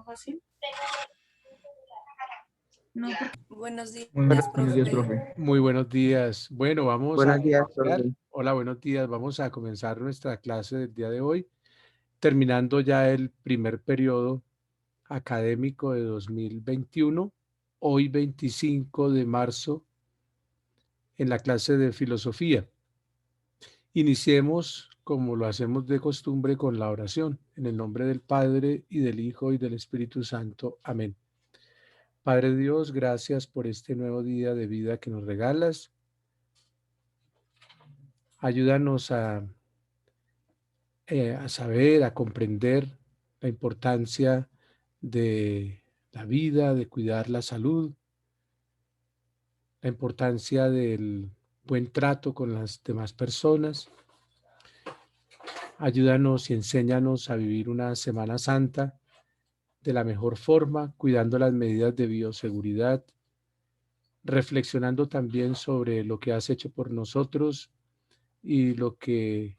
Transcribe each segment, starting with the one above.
fácil. No, Buenos días, Buenos días, profe. profe. Muy buenos días. Bueno, vamos a Buenos días, iniciar. profe. Hola, buenos días. Vamos a comenzar nuestra clase del día de hoy, terminando ya el primer periodo académico de 2021, hoy 25 de marzo, en la clase de filosofía. Iniciemos, como lo hacemos de costumbre, con la oración, en el nombre del Padre, y del Hijo, y del Espíritu Santo. Amén. Padre Dios, gracias por este nuevo día de vida que nos regalas. Ayúdanos a saber, a comprender la importancia de la vida, de cuidar la salud, la importancia del buen trato con las demás personas. Ayúdanos y enséñanos a vivir una Semana Santa de la mejor forma, cuidando las medidas de bioseguridad, reflexionando también sobre lo que has hecho por nosotros y lo que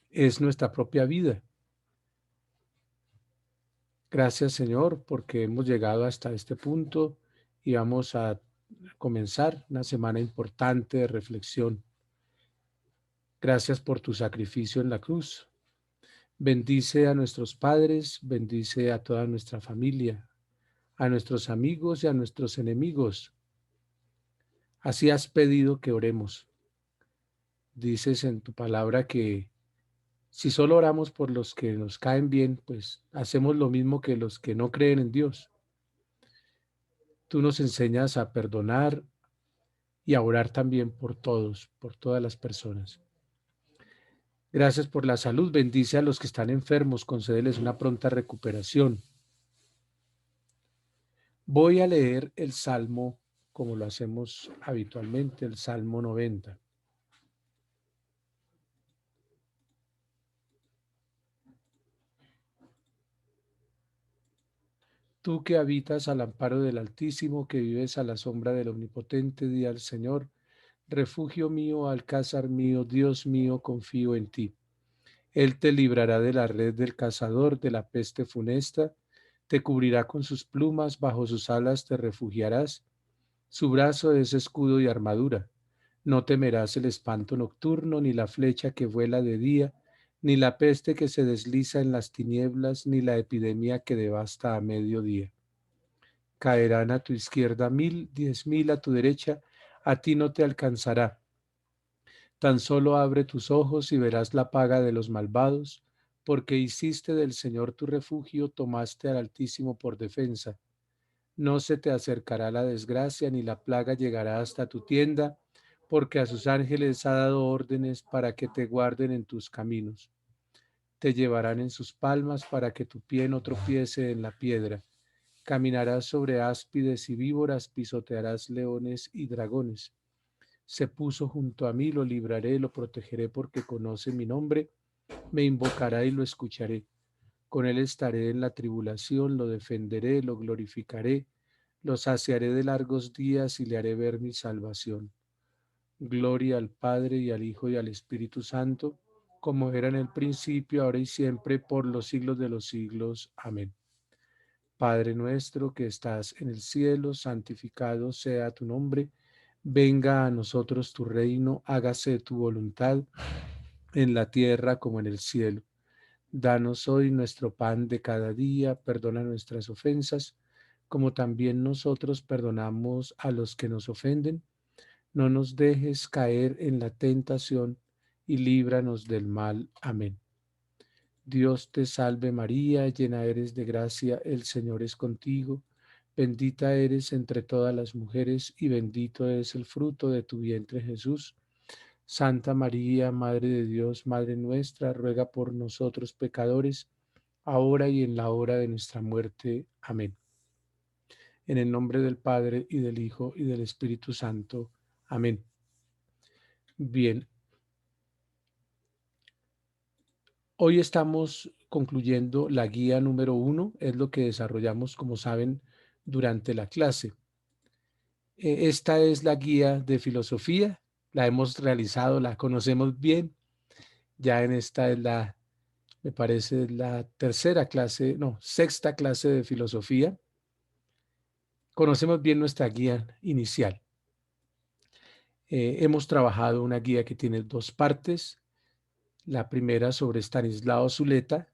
es nuestra propia vida. Gracias, Señor, porque hemos llegado hasta este punto y vamos a comenzar una semana importante de reflexión. Gracias por tu sacrificio en la cruz. Bendice a nuestros padres, bendice a toda nuestra familia, a nuestros amigos y a nuestros enemigos. Así has pedido que oremos. Dices en tu palabra que si solo oramos por los que nos caen bien, pues hacemos lo mismo que los que no creen en Dios. Tú nos enseñas a perdonar y a orar también por todos, por todas las personas. Gracias por la salud. Bendice a los que están enfermos, concédeles una pronta recuperación. Voy a leer el Salmo, como lo hacemos habitualmente, el Salmo 90. Tú que habitas al amparo del Altísimo, que vives a la sombra del Omnipotente, di al Señor: refugio mío, alcázar mío, Dios mío, confío en ti. Él te librará de la red del cazador, de la peste funesta, te cubrirá con sus plumas, bajo sus alas te refugiarás. Su brazo es escudo y armadura. No temerás el espanto nocturno, ni la flecha que vuela de día, ni la peste que se desliza en las tinieblas, ni la epidemia que devasta a mediodía. Caerán a tu izquierda 1000, 10,000 a tu derecha, a ti no te alcanzará. Tan solo abre tus ojos y verás la paga de los malvados, porque hiciste del Señor tu refugio, tomaste al Altísimo por defensa. No se te acercará la desgracia, ni la plaga llegará hasta tu tienda, porque a sus ángeles ha dado órdenes para que te guarden en tus caminos. Te llevarán en sus palmas para que tu pie no tropiece en la piedra. Caminarás sobre áspides y víboras, pisotearás leones y dragones. Se puso junto a mí, lo libraré, lo protegeré porque conoce mi nombre, me invocará y lo escucharé. Con él estaré en la tribulación, lo defenderé, lo glorificaré, lo saciaré de largos días y le haré ver mi salvación. Gloria al Padre y al Hijo y al Espíritu Santo, como era en el principio, ahora y siempre, por los siglos de los siglos. Amén. Padre nuestro que estás en el cielo, santificado sea tu nombre. Venga a nosotros tu reino, hágase tu voluntad en la tierra como en el cielo. Danos hoy nuestro pan de cada día, perdona nuestras ofensas, como también nosotros perdonamos a los que nos ofenden. No nos dejes caer en la tentación y líbranos del mal. Amén. Dios te salve María, llena eres de gracia, el Señor es contigo. Bendita eres entre todas las mujeres y bendito es el fruto de tu vientre Jesús. Santa María, Madre de Dios, Madre nuestra, ruega por nosotros pecadores, ahora y en la hora de nuestra muerte. Amén. En el nombre del Padre, y del Hijo, y del Espíritu Santo. Amén. Bien, hoy estamos concluyendo la guía número 1, es lo que desarrollamos, como saben, durante la clase. Esta es la guía de filosofía, la hemos realizado, la conocemos bien. Ya en esta es me parece la tercera clase, no, sexta clase de filosofía. Conocemos bien nuestra guía inicial. Hemos trabajado una guía que tiene dos partes. La primera sobre Stanislao Zuleta,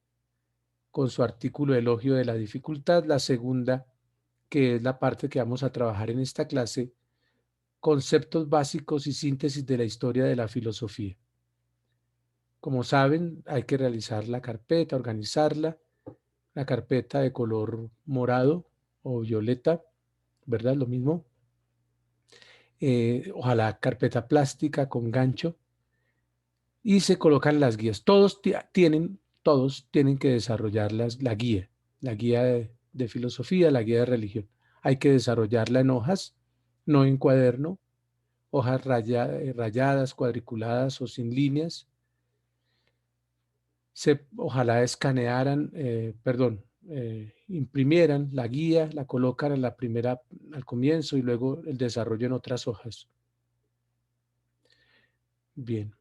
con su artículo Elogio de la dificultad. La segunda, que es la parte que vamos a trabajar en esta clase, conceptos básicos y síntesis de la historia de la filosofía. Como saben, hay que realizar la carpeta, organizarla, la carpeta de color morado o violeta, ¿verdad? Lo mismo. Ojalá carpeta plástica con gancho y se colocan las guías. Todos tienen que desarrollar la guía de filosofía, la guía de religión. Hay que desarrollarla en hojas, no en cuaderno, hojas rayadas, cuadriculadas o sin líneas. Ojalá escanearan, imprimieran la guía, la colocan en la primera, al comienzo y luego el desarrollo en otras hojas. Bien.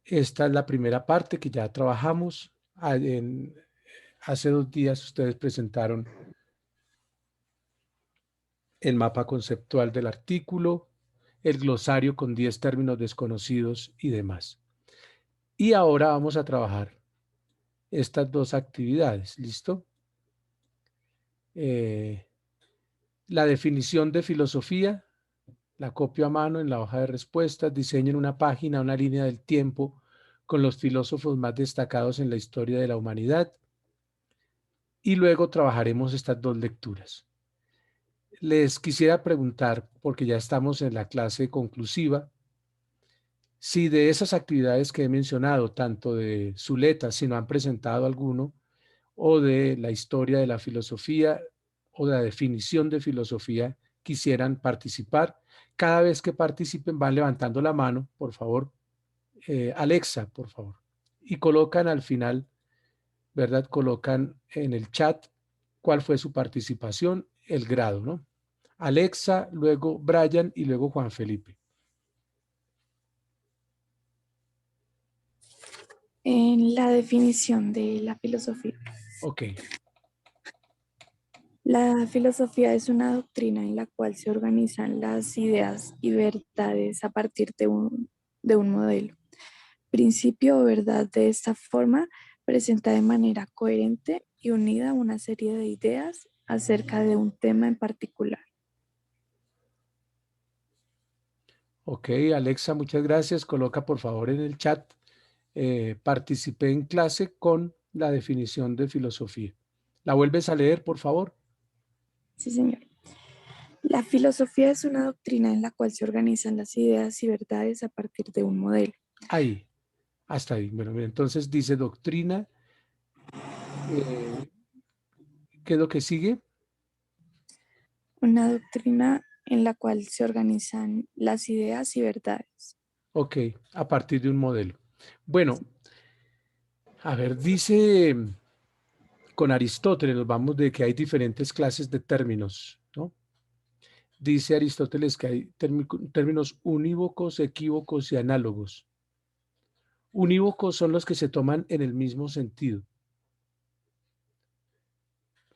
Esta es la primera parte que ya trabajamos. Hace 2 días ustedes presentaron el mapa conceptual del artículo, el glosario con 10 términos desconocidos y demás. Y ahora vamos a trabajar estas dos actividades. ¿Listo? La definición de filosofía, la copio a mano en la hoja de respuestas, diseñen una página, una línea del tiempo con los filósofos más destacados en la historia de la humanidad. Y luego trabajaremos estas dos lecturas. Les quisiera preguntar, porque ya estamos en la clase conclusiva, si de esas actividades que he mencionado, tanto de Zuleta, si no han presentado alguno, o de la historia de la filosofía o de la definición de filosofía, quisieran participar. Cada vez que participen van levantando la mano, por favor. Alexa, por favor. Y colocan al final, ¿verdad? Colocan en el chat cuál fue su participación, el grado, ¿no? Alexa, luego Brian y luego Juan Felipe. En la definición de la filosofía. Ok, La filosofía es una doctrina en la cual se organizan las ideas y verdades a partir de un modelo. Principio o verdad de esta forma presenta de manera coherente y unida una serie de ideas acerca de un tema en particular. ok, Alexa, muchas gracias. Coloca por favor en el chat. Participé en clase con la definición de filosofía. ¿La vuelves a leer, por favor? Sí, señor. La filosofía es una doctrina en la cual se organizan las ideas y verdades a partir de un modelo. Ahí, hasta ahí. Bueno, entonces dice doctrina. ¿Qué es lo que sigue? Una doctrina en la cual se organizan las ideas y verdades. Ok, a partir de un modelo. Bueno, a ver, dice con Aristóteles, nos vamos de que hay diferentes clases de términos, ¿no? Dice Aristóteles que hay términos unívocos, equívocos y análogos. Unívocos son los que se toman en el mismo sentido.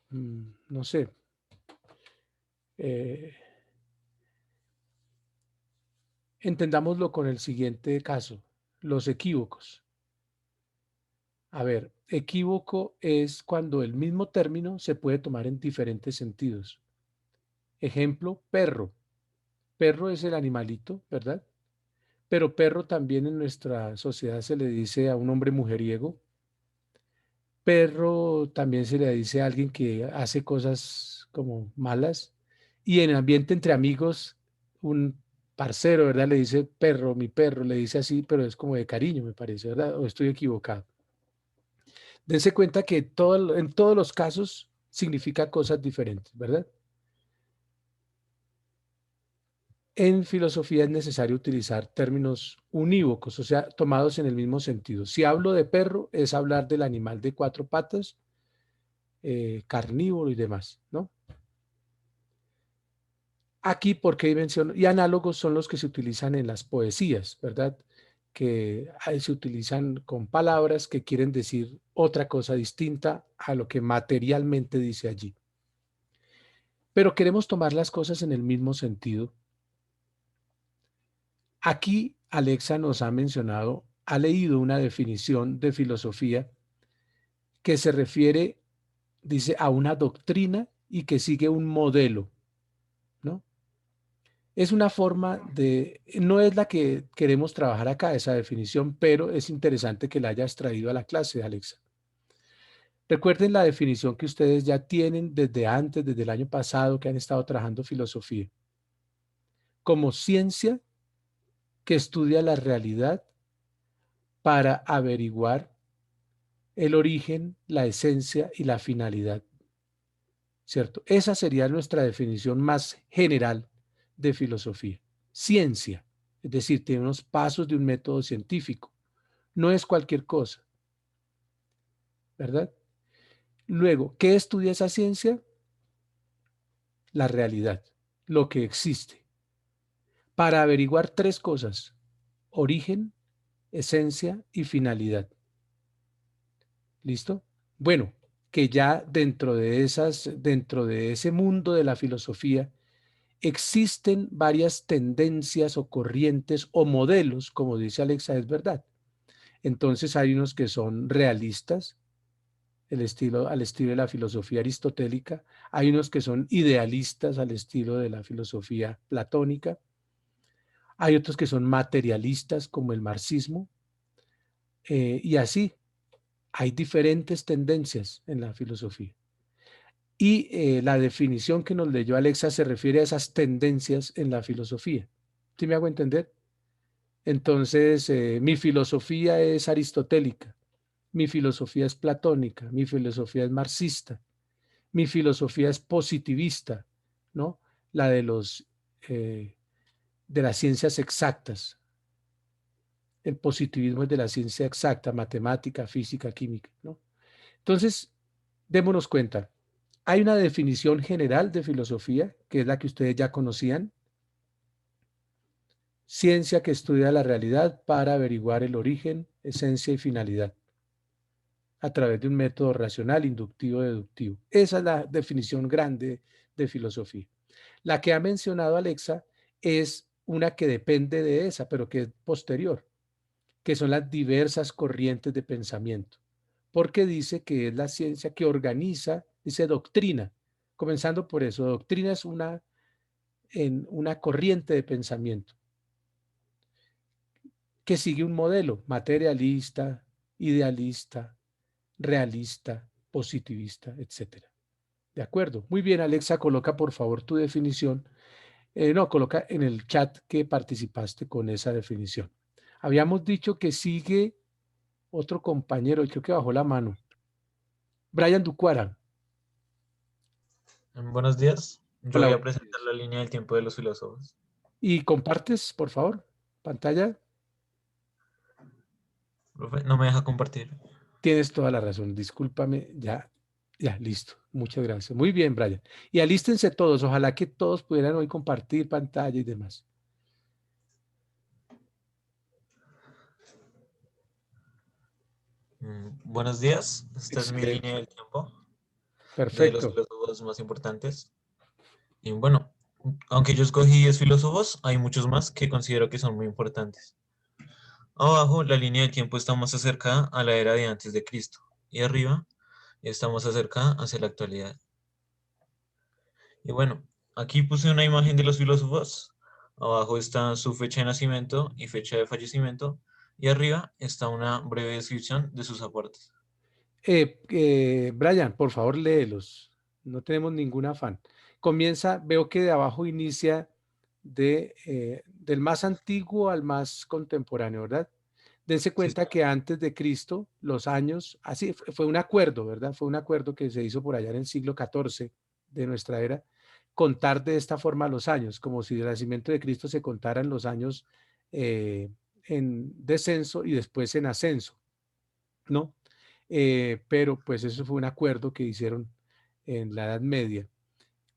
No sé. Eh, Entendámoslo con el siguiente caso, los equívocos. A ver, equívoco es cuando el mismo término se puede tomar en diferentes sentidos. Ejemplo, perro. Perro es el animalito, ¿verdad? Pero perro también en nuestra sociedad se le dice a un hombre mujeriego. Perro también se le dice a alguien que hace cosas como malas. Y en el ambiente entre amigos, un parcero, ¿verdad? Le dice perro, mi perro, le dice así, pero es como de cariño, me parece, ¿verdad? ¿O estoy equivocado? Dense cuenta que en todos los casos significa cosas diferentes, ¿verdad? En filosofía es necesario utilizar términos unívocos, o sea, tomados en el mismo sentido. Si hablo de perro, es hablar del animal de 4 patas, carnívoro y demás, ¿no? Aquí, ¿por qué menciono? Y análogos son los que se utilizan en las poesías, ¿verdad? que se utilizan con palabras que quieren decir otra cosa distinta a lo que materialmente dice allí. Pero queremos tomar las cosas en el mismo sentido. Aquí Alexa nos ha mencionado, ha leído una definición de filosofía que se refiere, dice, a una doctrina y que sigue un modelo, ¿no? Es una forma de, no es la que queremos trabajar acá, esa definición, pero es interesante que la hayas traído a la clase, Alexa. Recuerden la definición que ustedes ya tienen desde antes, desde el año pasado, que han estado trabajando filosofía, como ciencia que estudia la realidad para averiguar el origen, la esencia y la finalidad, ¿cierto? Esa sería nuestra definición más general de filosofía. Ciencia, es decir, tiene unos pasos de un método científico. No es cualquier cosa, ¿verdad? Luego, ¿qué estudia esa ciencia? La realidad, lo que existe, para averiguar tres cosas: origen, esencia y finalidad. ¿Listo? Bueno, que ya dentro de ese mundo de la filosofía, existen varias tendencias o corrientes o modelos, como dice Alexa, es verdad. Entonces hay unos que son realistas, al estilo de la filosofía aristotélica, hay unos que son idealistas al estilo de la filosofía platónica, hay otros que son materialistas como el marxismo, y así hay diferentes tendencias en la filosofía. Y la definición que nos leyó Alexa se refiere a esas tendencias en la filosofía. ¿Sí me hago entender? Entonces, mi filosofía es aristotélica, mi filosofía es platónica, mi filosofía es marxista, mi filosofía es positivista, ¿no? La eh, de las ciencias exactas. El positivismo es de la ciencia exacta, matemática, física, química, ¿no? Entonces, démonos cuenta. Hay una definición general de filosofía, que es la que ustedes ya conocían: ciencia que estudia la realidad para averiguar el origen, esencia y finalidad, a través de un método racional, inductivo, deductivo. Esa es la definición grande de filosofía. La que ha mencionado Alexa es una que depende de esa, pero que es posterior, que son las diversas corrientes de pensamiento, porque dice que es la ciencia que organiza, dice doctrina, comenzando por eso. Doctrina es una corriente de pensamiento que sigue un modelo materialista, idealista, realista, positivista, etcétera. ¿De acuerdo? Muy bien, Alexa, coloca por favor tu definición. No, coloca en el chat que participaste con esa definición. Habíamos dicho que sigue otro compañero, y creo que bajó la mano. Brian Ducuara. Buenos días, yo Hola, voy a buenos presentar días. la línea del tiempo de los filósofos. Y compartes, por favor, pantalla. Profe, no me deja compartir. Tienes toda la razón. Discúlpame, ya, listo. Muchas gracias. Muy bien, Brian. Y alístense todos. Ojalá que todos pudieran hoy compartir pantalla y demás. Buenos días, esta es mi línea Excelente. del tiempo de los Perfecto. filósofos más importantes. Y bueno, aunque yo escogí 10 filósofos, hay muchos más que considero que son muy importantes. Abajo, la línea del tiempo está más acercada a la era de antes de Cristo. Y arriba, está más acercada hacia la actualidad. Y bueno, aquí puse una imagen de los filósofos. Abajo está su fecha de nacimiento y fecha de fallecimiento. Y arriba está una breve descripción de sus aportes. Brian, por favor, léelos. No tenemos ningún afán. Comienza, veo que de abajo inicia del más antiguo al más contemporáneo, ¿verdad? Dense Sí, cuenta que antes de Cristo, los años, así fue un acuerdo, ¿verdad? Fue un acuerdo que se hizo por allá en el siglo XIV de nuestra era, contar de esta forma los años, como si el nacimiento de Cristo se contaran los años eh, en descenso y después en ascenso, ¿no? Pero pues eso fue un acuerdo que hicieron en la Edad Media.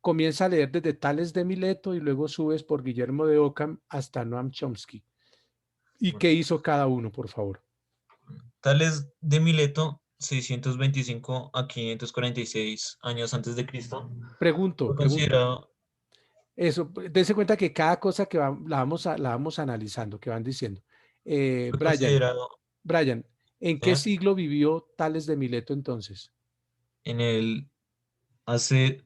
Comienza a leer desde Tales de Mileto y luego subes por Guillermo de Ockham hasta Noam Chomsky. ¿Y qué hizo cada uno, por favor? Tales de Mileto, 625 a 546 años antes de Cristo, Pregunto. fue considerado, Eso, dense cuenta que cada cosa que la vamos analizando, que van diciendo. fue Brian, considerado Brian, ¿en qué ¿eh? siglo vivió Tales de Mileto entonces? en el hace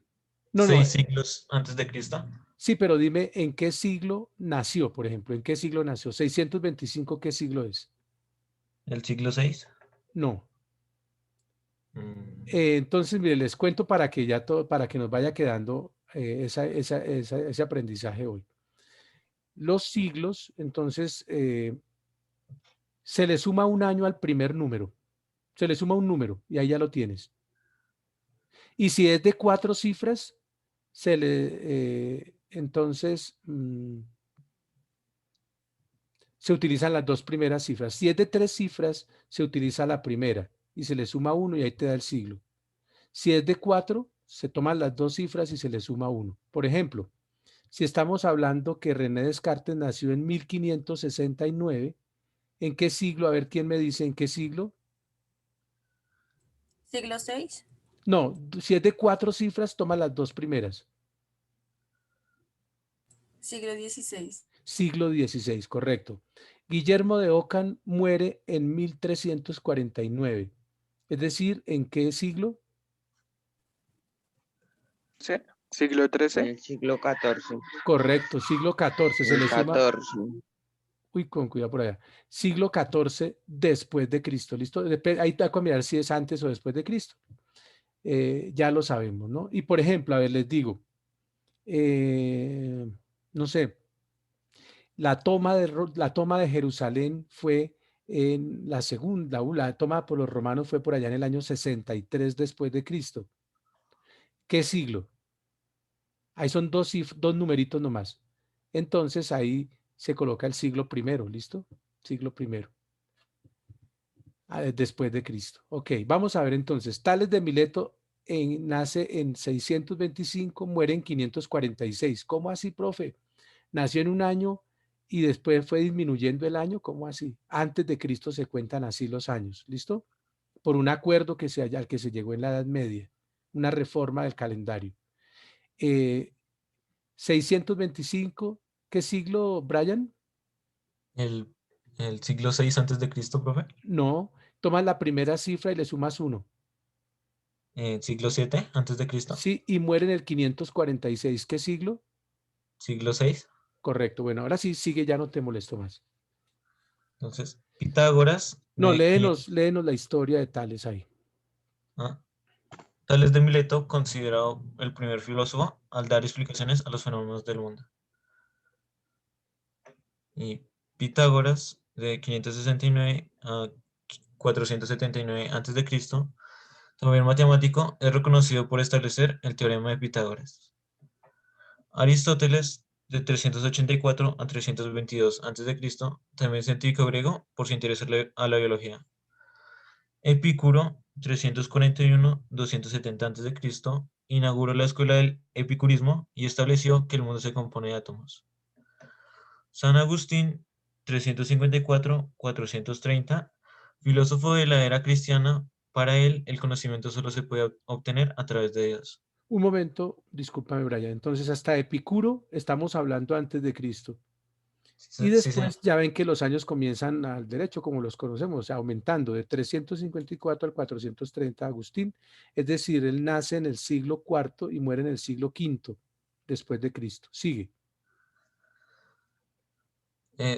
No, no, 6 siglos antes de Cristo, sí, pero dime, ¿en qué siglo nació, por ejemplo? ¿En qué siglo nació? 625, ¿qué siglo es? el siglo 6. No. Entonces, mire, les cuento para que ya todo, para que nos vaya quedando ese aprendizaje hoy. Los siglos, entonces, se le suma un año al primer número. Se le suma un número y ahí ya lo tienes. Y si es de 4 cifras, entonces se utilizan las 2 primeras cifras. Si es de 3 cifras, se utiliza la primera y se le suma uno y ahí te da el siglo. Si es de 4, se toman las 2 cifras y se le suma uno. Por ejemplo, si estamos hablando que René Descartes nació en 1569, ¿en qué siglo? A ver, ¿quién me dice en qué siglo? Siglo VI, No, si es de 4 cifras, toma las 2 primeras. siglo XVI, Siglo XVI, correcto. Guillermo de Ockham muere en 1349. Es decir, ¿en qué siglo? Sí, siglo En XIII. el siglo XIV. Correcto, siglo XIV. Se El le suma, 14. uy, con cuidado por allá. Siglo XIV después de Cristo. ¿Listo? Ahí te voy a mirar si es antes o después de Cristo. Ya lo sabemos, ¿no? Y por ejemplo, a ver, les digo, eh, no sé, la toma de Jerusalén fue en la segunda, la toma por los romanos fue por allá en el año 63 después de Cristo. ¿Qué siglo? Ahí son dos numeritos nomás. Entonces ahí se coloca el siglo primero, ¿listo? Siglo primero, después de Cristo. Ok, vamos a ver entonces. Tales de Mileto nace en 625, muere en 546. ¿Cómo así, profe? Nació en un año y después fue disminuyendo el año. ¿Cómo así? Antes de Cristo se cuentan así los años, ¿listo? Por un acuerdo al que se llegó en la Edad Media, una reforma del calendario. Eh, 625, ¿qué siglo, Brian? el, el siglo 6 antes de Cristo, profe, No, tomas la primera cifra y le sumas uno. siglo 7 antes de Cristo, Sí, y muere en el 546. ¿Qué siglo? siglo 6. Correcto. Bueno, ahora sí, sigue, ya no te molesto más. Entonces, Pitágoras No, de 500. léenos la historia de Tales ahí. ah, Tales de Mileto, considerado el primer filósofo al dar explicaciones a los fenómenos del mundo. Y Pitágoras, de 569 a 479 a.C., también matemático, es reconocido por establecer el teorema de Pitágoras. Aristóteles, de 384 a 322 a.C., también científico griego por su interés a la biología. Epicuro, 341-270 a.C., inauguró la escuela del epicurismo y estableció que el mundo se compone de átomos. San Agustín, 354-430, filósofo de la era cristiana, para él el conocimiento solo se puede obtener a través de Dios. Un momento, discúlpame, Brian. Entonces, hasta Epicuro estamos hablando antes de Cristo. Y Sí, señor. después ya ven que los años comienzan al derecho, como los conocemos, o sea, aumentando de 354 al 430 Agustín. Es decir, él nace en el siglo IV y muere en el siglo V después de Cristo. Sigue.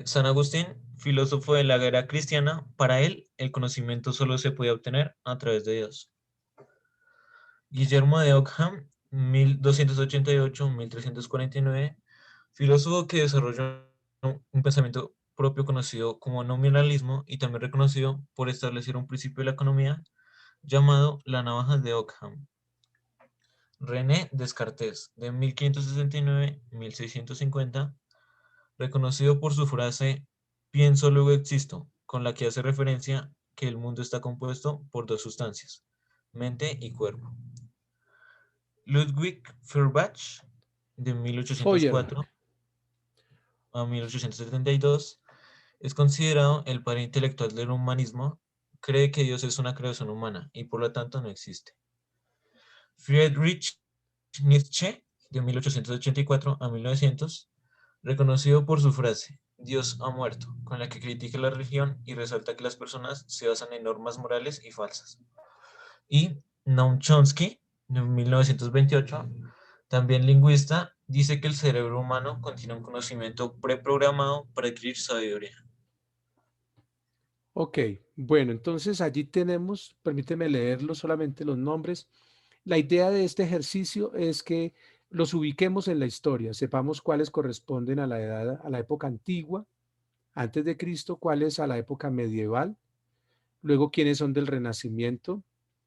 San Agustín, filósofo de la era cristiana, para él el conocimiento solo se puede obtener a través de Dios. Guillermo de Ockham, 1288-1349, filósofo que desarrolló un pensamiento propio conocido como nominalismo y también reconocido por establecer un principio de la economía llamado la navaja de Ockham. René Descartes, de 1569-1650, reconocido por su frase "pienso, luego existo", con la que hace referencia que el mundo está compuesto por dos sustancias, mente y cuerpo. Ludwig Feuerbach, de Foyer. 1804 a 1872, Es considerado el padre intelectual del humanismo, cree que Dios es una creación humana y por lo tanto no existe. Friedrich Nietzsche, de 1884 a 1900, reconocido por su frase, Dios ha muerto, con la que critica la religión y resalta que las personas se basan en normas morales y falsas. Y Noam Chomsky, de 1928, también lingüista, dice que el cerebro humano contiene un conocimiento preprogramado para adquirir sabiduría. Ok, bueno, entonces allí tenemos, permíteme leerlo solamente los nombres. La idea de este ejercicio es que los ubiquemos en la historia, sepamos cuáles corresponden a la edad, a la época antigua, antes de Cristo, cuáles a la época medieval, luego quiénes son del Renacimiento,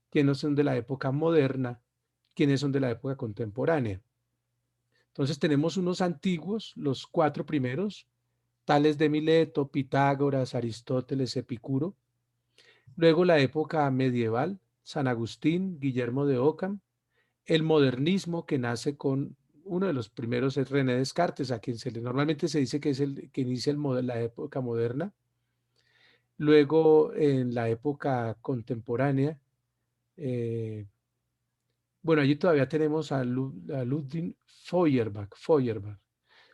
quiénes son de la época moderna, quiénes son de la época contemporánea. Entonces tenemos unos antiguos, los cuatro primeros, Tales de Mileto, Pitágoras, Aristóteles, Epicuro. Luego la época medieval, San Agustín, Guillermo de Ockham. El modernismo que nace con uno de los primeros es René Descartes, a quien normalmente se dice que es el que inicia la época moderna. Luego en la época contemporánea, bueno, allí todavía tenemos a Ludwig Feuerbach. O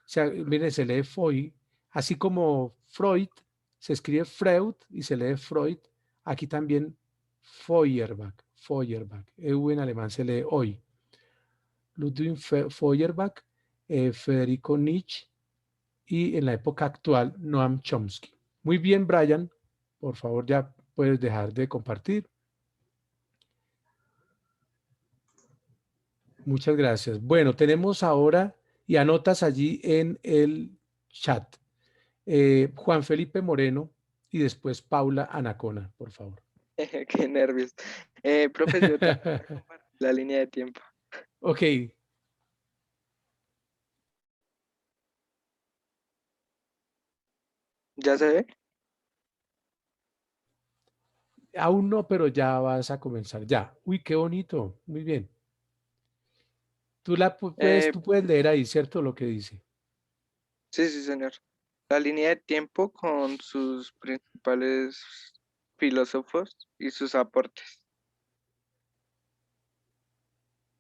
sea, miren, se lee Foy, así como Freud, se escribe Freud y se lee Freud, aquí también Feuerbach, EU en alemán se lee hoy. Ludwig Feuerbach, Federico Nietzsche y en la época actual Noam Chomsky. Muy bien, Brian, por favor ya puedes dejar de compartir. Muchas gracias. Bueno, tenemos ahora y anotas allí en el chat. Juan Felipe Moreno y después Paula Anacona, por favor. Qué nervios. Profe, yo también voy a compartir la línea de tiempo. Ok, ¿Ya se ve? aún no, pero ya vas a comenzar. Ya. Uy, qué bonito. Muy bien. Eh, Tú puedes leer ahí, ¿cierto? Lo que dice. sí, sí, señor. La línea de tiempo con sus principales filósofos y sus aportes.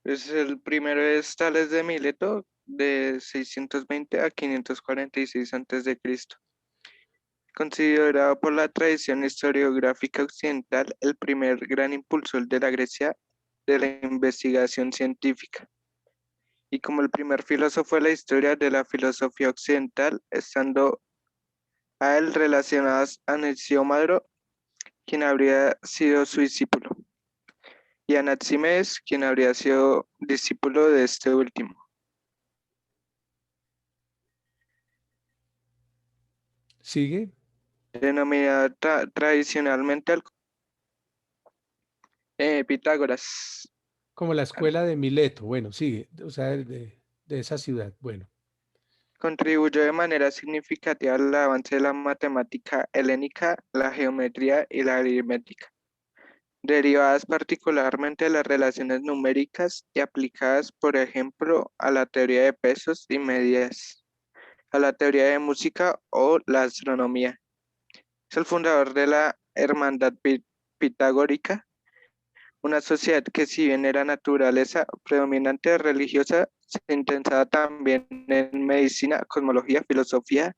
El primero es Tales de Mileto, de 620 a 546 a.C., considerado por la tradición historiográfica occidental el primer gran impulsor de la Grecia de la investigación científica, y como el primer filósofo de la historia de la filosofía occidental, estando a él relacionadas Anaximandro, quien habría sido su discípulo, y Anaximenes, quien habría sido discípulo de este último. ¿Sigue? Denominada tradicionalmente Pitágoras. Como la escuela de Mileto. Bueno, sigue. O sea, de esa ciudad. Bueno. Contribuyó de manera significativa al avance de la matemática helénica, la geometría y la aritmética, derivadas particularmente de las relaciones numéricas y aplicadas, por ejemplo, a la teoría de pesos y medidas, a la teoría de música o la astronomía. Es el fundador de la Hermandad Pitagórica, una sociedad que, si bien era naturaleza predominante religiosa, se intensaba también en medicina, cosmología, filosofía,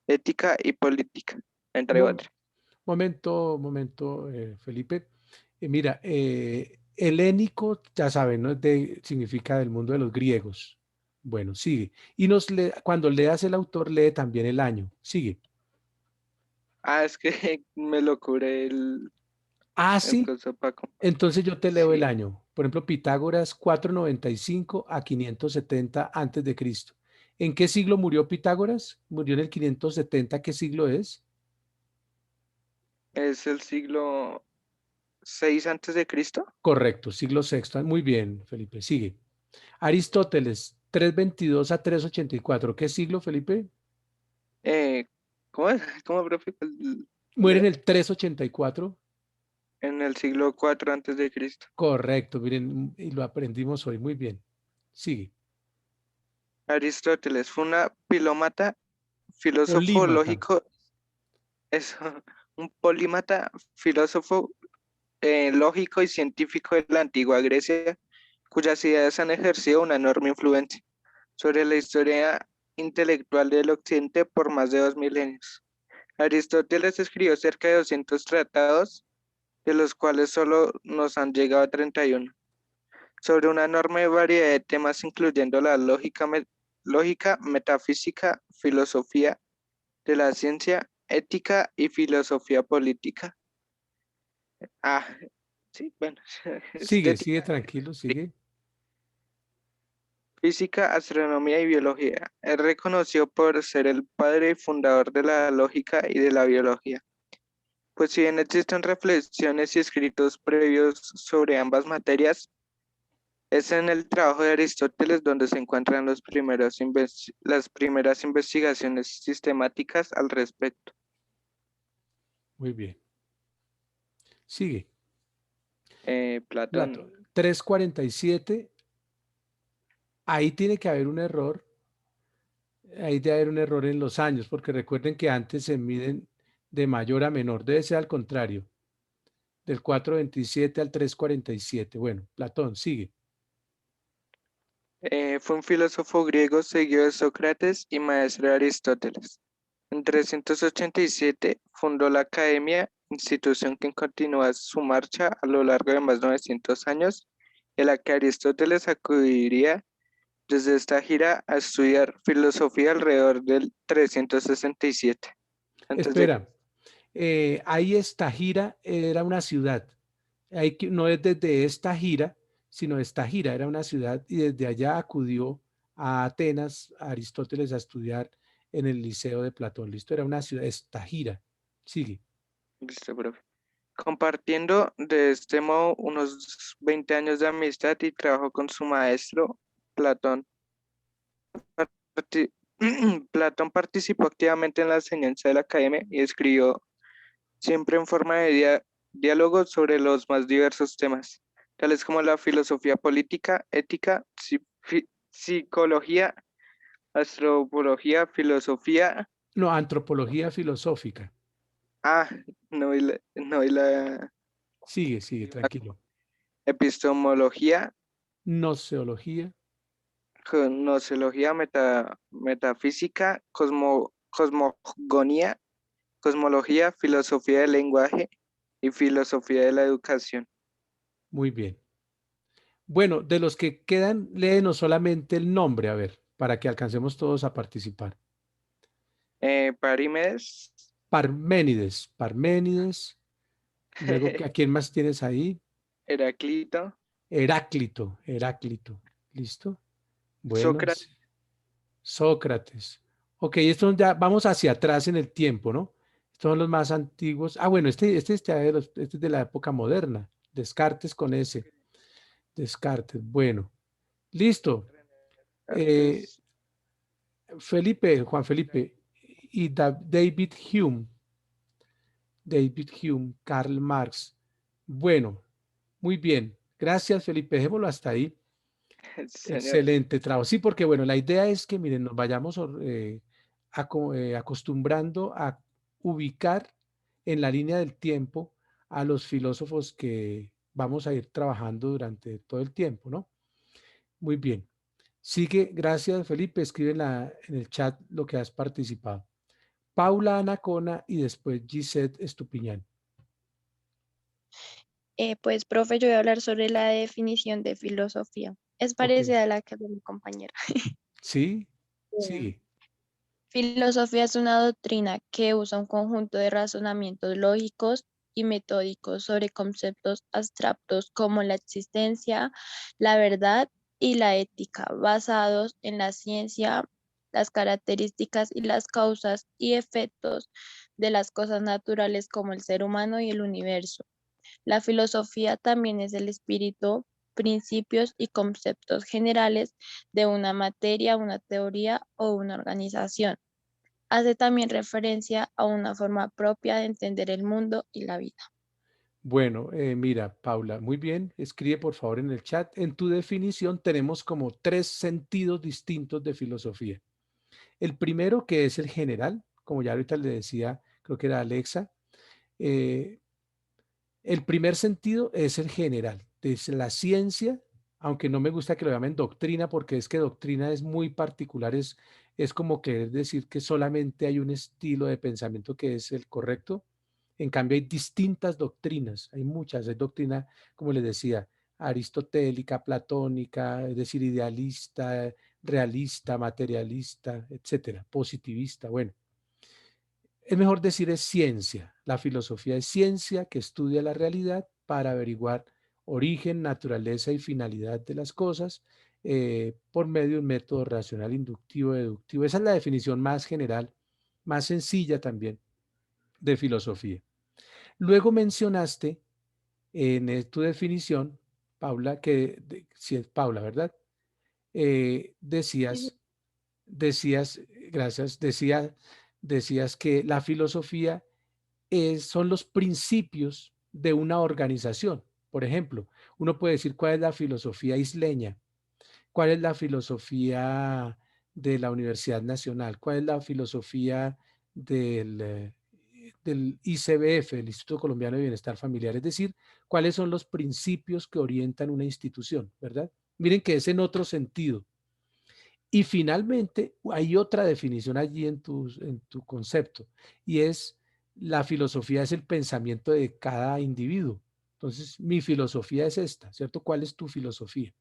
ética y política, entre Mom- otros. momento, Felipe. Mira, helénico, ya saben, ¿no? Significa del mundo de los griegos. Bueno, sigue. Y cuando leas el autor, lee también el año. Sigue. Ah, es que me lo cubre Ah, el sí. coso Paco. Entonces yo te leo el Sí, año. Por ejemplo, Pitágoras 495 a 570 antes de Cristo. ¿En qué siglo murió Pitágoras? Murió en el 570. ¿Qué siglo es? es el siglo 6 antes de Cristo. Correcto, siglo sexto. Muy bien, Felipe. Sigue. Aristóteles 322 a 384. ¿Qué siglo, Felipe? Eh, ¿Cómo es? ¿Cómo, profe? Muere en el 384. En el siglo 4 antes de Cristo. Correcto, miren, y lo aprendimos hoy. Muy bien. Sigue. Aristóteles fue una pilómata, filósofo Polímata. lógico, es un polímata, filósofo, lógico y científico de la antigua Grecia, cuyas ideas han ejercido una enorme influencia sobre la historia intelectual del Occidente por más de 2 milenios. Aristóteles escribió cerca de 200 tratados, de los cuales solo nos han llegado a 31, sobre una enorme variedad de temas, incluyendo la lógica, metafísica, filosofía de la ciencia, ética y filosofía política. Ah, sí, bueno, Sigue, estética, sigue tranquilo, sigue. física, astronomía y biología. Es reconocido por ser el padre y fundador de la lógica y de la biología. Pues si bien existen reflexiones y escritos previos sobre ambas materias, es en el trabajo de Aristóteles donde se encuentran las primeras investigaciones sistemáticas al respecto. Muy bien. Sigue. Platón. Plato. 347. Ahí tiene que haber un error. Ahí debe haber un error en los años, porque recuerden que antes se miden de mayor a menor. Debe ser al contrario. Del 427 al 347. Bueno, Platón, sigue. Fue un filósofo griego seguido de Sócrates y maestro de Aristóteles. En 387 fundó la Academia, institución que continúa su marcha a lo largo de más de 900 años, en la que Aristóteles acudiría desde esta gira a estudiar filosofía alrededor del 367. Antes de Espera. Ahí esta gira era una ciudad. No es desde esta gira, sino esta gira era una ciudad y desde allá acudió a Atenas, a Aristóteles, a estudiar en el Liceo de Platón. Listo, era una ciudad, esta gira. Sigue. Listo, profe. Compartiendo de este modo unos 20 años de amistad y trabajo con su maestro, Platón. Parti- Platón participó activamente en la enseñanza de la academia y escribió siempre en forma de diálogo sobre los más diversos temas, tales como la filosofía política, ética, psicología, antropología, filosofía, No, antropología filosófica. ah, no, Sigue, sigue, tranquilo. epistemología, Gnoseología. gnoseología, metafísica, cosmogonía, cosmología, filosofía del lenguaje y filosofía de la educación. Muy bien. Bueno, de los que quedan, léenos solamente el nombre, a ver, para que alcancemos todos a participar. Parímedes, Parménides, Parménides. Luego, ¿a quién más tienes ahí? Heráclito, Heráclito, Heráclito. ¿Listo? Bueno, Sócrates, Sócrates. Ok, esto ya vamos hacia atrás en el tiempo, ¿no? Estos son los más antiguos. Ah, bueno, este es de la época moderna. Descartes con ese. Descartes. Bueno, listo. Eh, Juan Felipe y David Hume. David Hume, Karl Marx. Bueno, muy bien. Gracias, Felipe. Dejémoslo hasta ahí. señor. Excelente trabajo. Sí, porque bueno, la idea es que, miren, nos vayamos acostumbrando a ubicar en la línea del tiempo a los filósofos que vamos a ir trabajando durante todo el tiempo, ¿no? Muy bien. Sigue, gracias, Felipe. Escribe en el chat lo que has participado. Paula Anacona y después Gisette Estupiñán. Pues, profe, yo voy a hablar sobre la definición de filosofía. Es Ok. parecida a la que de mi compañera. Sí, Bien. sigue. Filosofía es una doctrina que usa un conjunto de razonamientos lógicos y metódicos sobre conceptos abstractos como la existencia, la verdad y la ética, basados en la ciencia, las características y las causas y efectos de las cosas naturales como el ser humano y el universo. La filosofía también es el espíritu, principios y conceptos generales de una materia, una teoría o una organización. Hace también referencia a una forma propia de entender el mundo y la vida. Bueno, mira, Paula, muy bien. Escribe por favor en el chat. En tu definición tenemos como tres sentidos distintos de filosofía. El primero, que es el general, como ya ahorita le decía, creo que era Alexa. El primer sentido es el general, es la ciencia, aunque no me gusta que lo llamen doctrina, porque es que doctrina es muy particular, es como querer decir que solamente hay un estilo de pensamiento que es el correcto. En cambio, hay distintas doctrinas, hay muchas, hay doctrina, como les decía, aristotélica, platónica, es decir, idealista, realista, materialista, etcétera, positivista, bueno. Es mejor decir es ciencia. La filosofía es ciencia que estudia la realidad para averiguar origen, naturaleza y finalidad de las cosas por medio de un método racional, inductivo, deductivo. Esa es la definición más general, más sencilla también de filosofía. Luego mencionaste tu definición, Paula, si es Paula, ¿verdad? Sí, Decías, gracias, decías que la filosofía son los principios de una organización. Por ejemplo, uno puede decir cuál es la filosofía isleña, cuál es la filosofía de la Universidad Nacional, cuál es la filosofía del ICBF, el Instituto Colombiano de Bienestar Familiar, es decir, cuáles son los principios que orientan una institución, ¿verdad? Miren que es en otro sentido. Y finalmente, hay otra definición allí en tu concepto, y es la filosofía es el pensamiento de cada individuo. Entonces, mi filosofía es esta, ¿cierto? ¿Cuál es tu filosofía?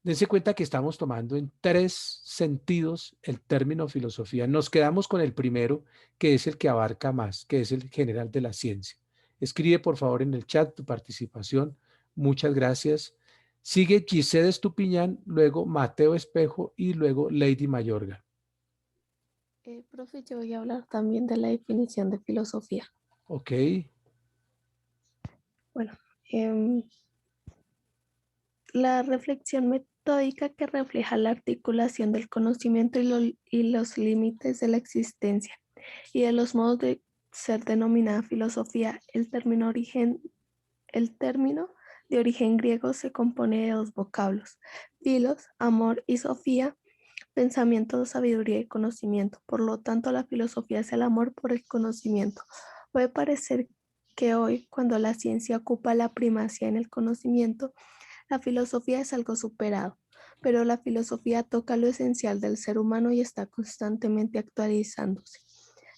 Dense cuenta que estamos tomando en tres sentidos el término filosofía. Nos quedamos con el primero, que es el que abarca más, que es el general de la ciencia. Escribe, por favor, en el chat tu participación. Muchas gracias. Sigue Giselle Estupiñán, luego Mateo Espejo y luego Lady Mayorga. Profe, yo voy a hablar también de la definición de filosofía. Ok, Bueno, em, la reflexión metódica que refleja la articulación del conocimiento y los límites de la existencia y de los modos de ser denominada filosofía. El término de origen griego se compone de dos vocablos, filos, amor, y sofía, pensamiento, sabiduría y conocimiento. Por lo tanto, la filosofía es el amor por el conocimiento. Puede parecer que hoy, cuando la ciencia ocupa la primacía en el conocimiento, la filosofía es algo superado, pero la filosofía toca lo esencial del ser humano y está constantemente actualizándose.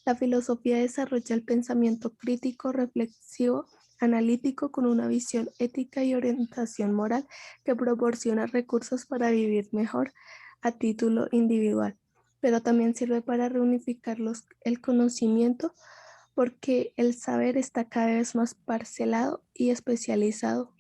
La filosofía desarrolla el pensamiento crítico, reflexivo, analítico, con una visión ética y orientación moral que proporciona recursos para vivir mejor a título individual, pero también sirve para reunificar el conocimiento, porque el saber está cada vez más parcelado y especializado,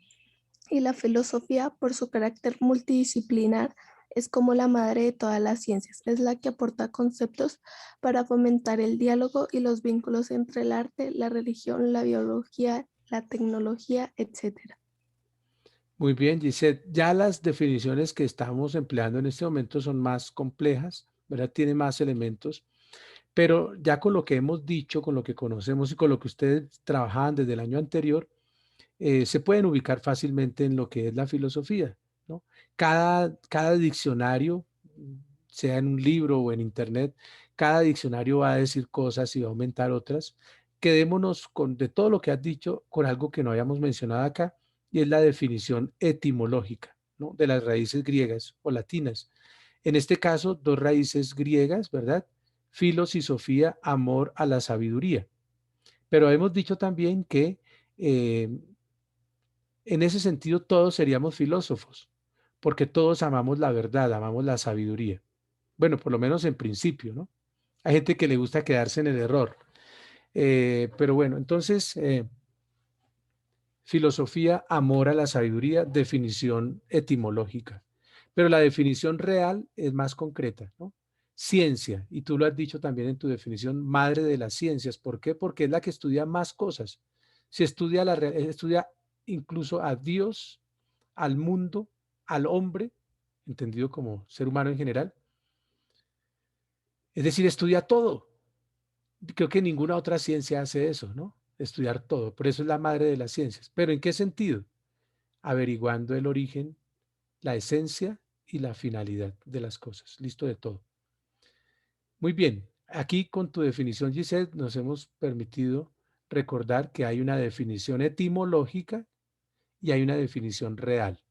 y la filosofía, por su carácter multidisciplinar, es como la madre de todas las ciencias. Es la que aporta conceptos para fomentar el diálogo y los vínculos entre el arte, la religión, la biología, la tecnología, etc. muy bien, Gisette. Ya las definiciones que estamos empleando en este momento son más complejas, ¿verdad? Tiene más elementos. Pero ya con lo que hemos dicho, con lo que conocemos y con lo que ustedes trabajaban desde el año anterior, se pueden ubicar fácilmente en lo que es la filosofía, ¿no? Cada diccionario, sea en un libro o en internet, cada diccionario va a decir cosas y va a aumentar otras. Quedémonos de todo lo que has dicho con algo que no habíamos mencionado acá, y es la definición etimológica, ¿no? De las raíces griegas o latinas. En este caso, dos raíces griegas, ¿verdad? Filos y Sofía, amor a la sabiduría. Pero hemos dicho también que eh, en ese sentido todos seríamos filósofos, porque todos amamos la verdad, amamos la sabiduría. Bueno, por lo menos en principio, ¿no? Hay gente que le gusta quedarse en el error. Pero bueno, entonces, filosofía, amor a la sabiduría, definición etimológica. Pero la definición real es más concreta, ¿no? Ciencia, y tú lo has dicho también en tu definición, madre de las ciencias. ¿Por qué? Porque es la que estudia más cosas. Se estudia, estudia incluso a Dios, al mundo, al hombre, entendido como ser humano en general. Es decir, estudia todo. Creo que ninguna otra ciencia hace eso, ¿no? Estudiar todo. Por eso es la madre de las ciencias. ¿Pero en qué sentido? Averiguando el origen, la esencia y la finalidad de las cosas. Listo de todo. Muy bien. Aquí con tu definición, Giselle, nos hemos permitido recordar que hay una definición etimológica y hay una definición real.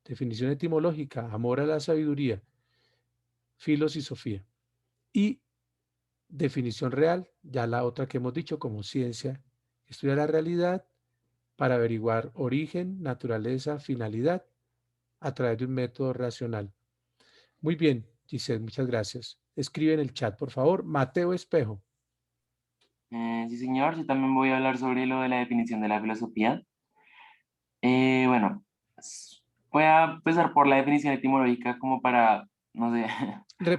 Definición etimológica, amor a la sabiduría, filos y sofía. Y definición real, ya la otra que hemos dicho como ciencia, estudia la realidad para averiguar origen, naturaleza, finalidad a través de un método racional. Muy bien, Giselle, muchas gracias. Escribe en el chat, por favor. Mateo Espejo. Sí, señor, yo también voy a hablar sobre lo de la definición de la filosofía. Bueno, voy a empezar por la definición etimológica como para, no sé,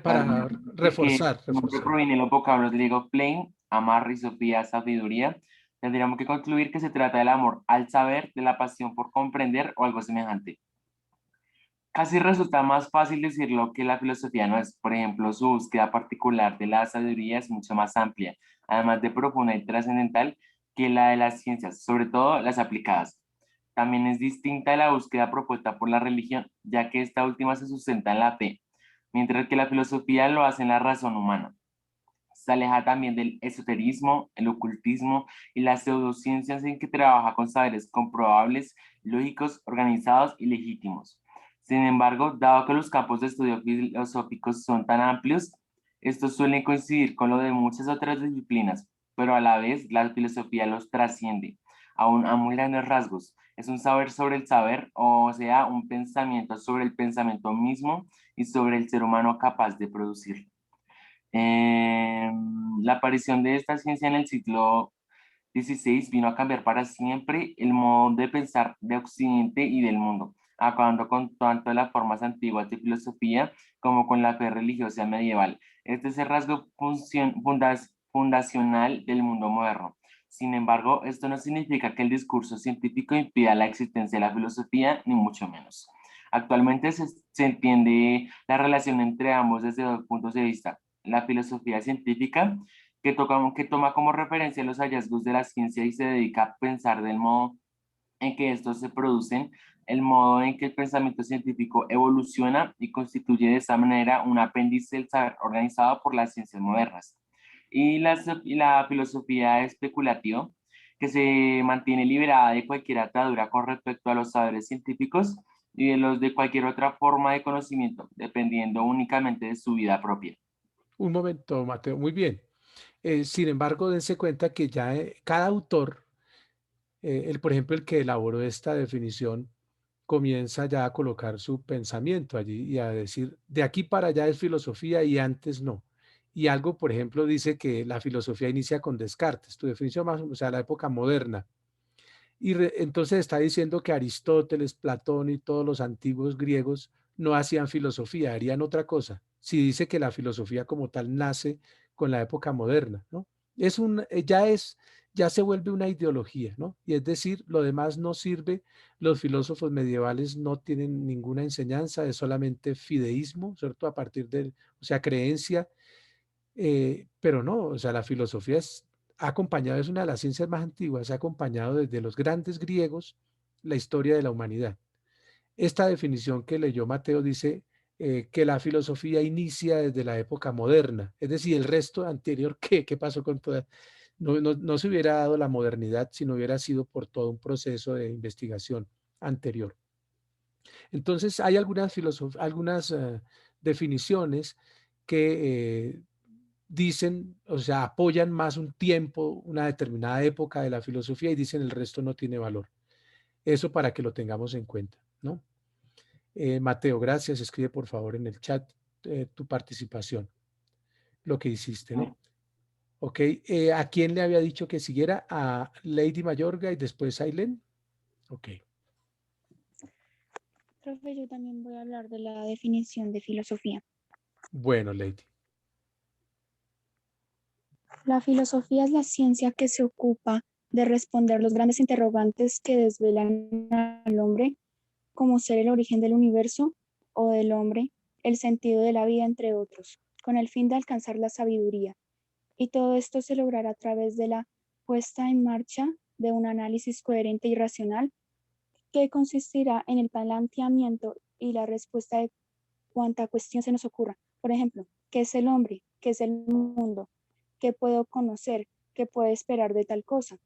Para que reforzar, el nombre reforzar. proviene de los vocablos griegos plain, amar y sofía, sabiduría. Tendríamos que concluir que se trata del amor al saber, de la pasión por comprender o algo semejante. Casi resulta más fácil decirlo que la filosofía no es, por ejemplo, su búsqueda particular de la sabiduría es mucho más amplia, además de profunda y trascendental que la de las ciencias, sobre todo las aplicadas. También es distinta de la búsqueda propuesta por la religión, ya que esta última se sustenta en la fe, mientras que la filosofía lo hace en la razón humana. Se aleja también del esoterismo, el ocultismo y las pseudociencias en que trabaja con saberes comprobables, lógicos, organizados y legítimos. Sin embargo, dado que los campos de estudio filosóficos son tan amplios, estos suelen coincidir con lo de muchas otras disciplinas, pero a la vez la filosofía los trasciende, aún a muy grandes rasgos. Es un saber sobre el saber, o sea, un pensamiento sobre el pensamiento mismo y sobre el ser humano capaz de producirlo. La aparición de esta ciencia en el siglo XVI vino a cambiar para siempre el modo de pensar de Occidente y del mundo, acabando con tanto las formas antiguas de filosofía como con la fe religiosa medieval. Este es el rasgo fundacional del mundo moderno. Sin embargo, esto no significa que el discurso científico impida la existencia de la filosofía, ni mucho menos. Actualmente se entiende la relación entre ambos desde dos puntos de vista: la filosofía científica, que toma como referencia los hallazgos de la ciencia y se dedica a pensar del modo en que estos se producen, el modo en que el pensamiento científico evoluciona y constituye de esa manera un apéndice del saber organizado por las ciencias modernas. Y la filosofía especulativa, que se mantiene liberada de cualquier atadura con respecto a los saberes científicos y de los de cualquier otra forma de conocimiento, dependiendo únicamente de su vida propia. Un momento, Mateo. Muy bien. Sin embargo, dense cuenta que ya cada autor, por ejemplo, el que elaboró esta definición, comienza ya a colocar su pensamiento allí y a decir, de aquí para allá es filosofía y antes no. Y algo, por ejemplo, dice que la filosofía inicia con Descartes, tu definición más, o sea, la época moderna. Y entonces está diciendo que Aristóteles, Platón y todos los antiguos griegos no hacían filosofía, harían otra cosa. Si dice que la filosofía como tal nace con la época moderna, ¿no? Ya se vuelve una ideología, ¿no? Y es decir, lo demás no sirve, los filósofos medievales no tienen ninguna enseñanza, es solamente fideísmo, ¿cierto? A partir de, o sea, creencia, pero no, o sea, la filosofía ha acompañado, es una de las ciencias más antiguas, ha acompañado desde los grandes griegos la historia de la humanidad. Esta definición que leyó Mateo dice que la filosofía inicia desde la época moderna, es decir, el resto anterior, ¿qué pasó con toda? No se hubiera dado la modernidad si no hubiera sido por todo un proceso de investigación anterior. Entonces, hay algunas definiciones que dicen, o sea, apoyan más un tiempo, una determinada época de la filosofía y dicen el resto no tiene valor. Eso para que lo tengamos en cuenta, ¿no? Mateo, gracias. Escribe por favor en el chat tu participación, lo que hiciste, ¿no? Ok, ¿a quién le había dicho que siguiera? A Lady Mayorga y después a Ailén. Ok, Profe, yo también voy a hablar de la definición de filosofía. bueno, Lady. La filosofía es la ciencia que se ocupa de responder los grandes interrogantes que desvelan al hombre, como ser el origen del universo o del hombre, el sentido de la vida, entre otros, con el fin de alcanzar la sabiduría. Y todo esto se logrará a través de la puesta en marcha de un análisis coherente y racional que consistirá en el planteamiento y la respuesta de cuanta cuestión se nos ocurra. Por ejemplo, ¿Qué es el hombre? ¿Qué es el mundo? ¿Qué puedo conocer? ¿Qué puedo esperar de tal cosa?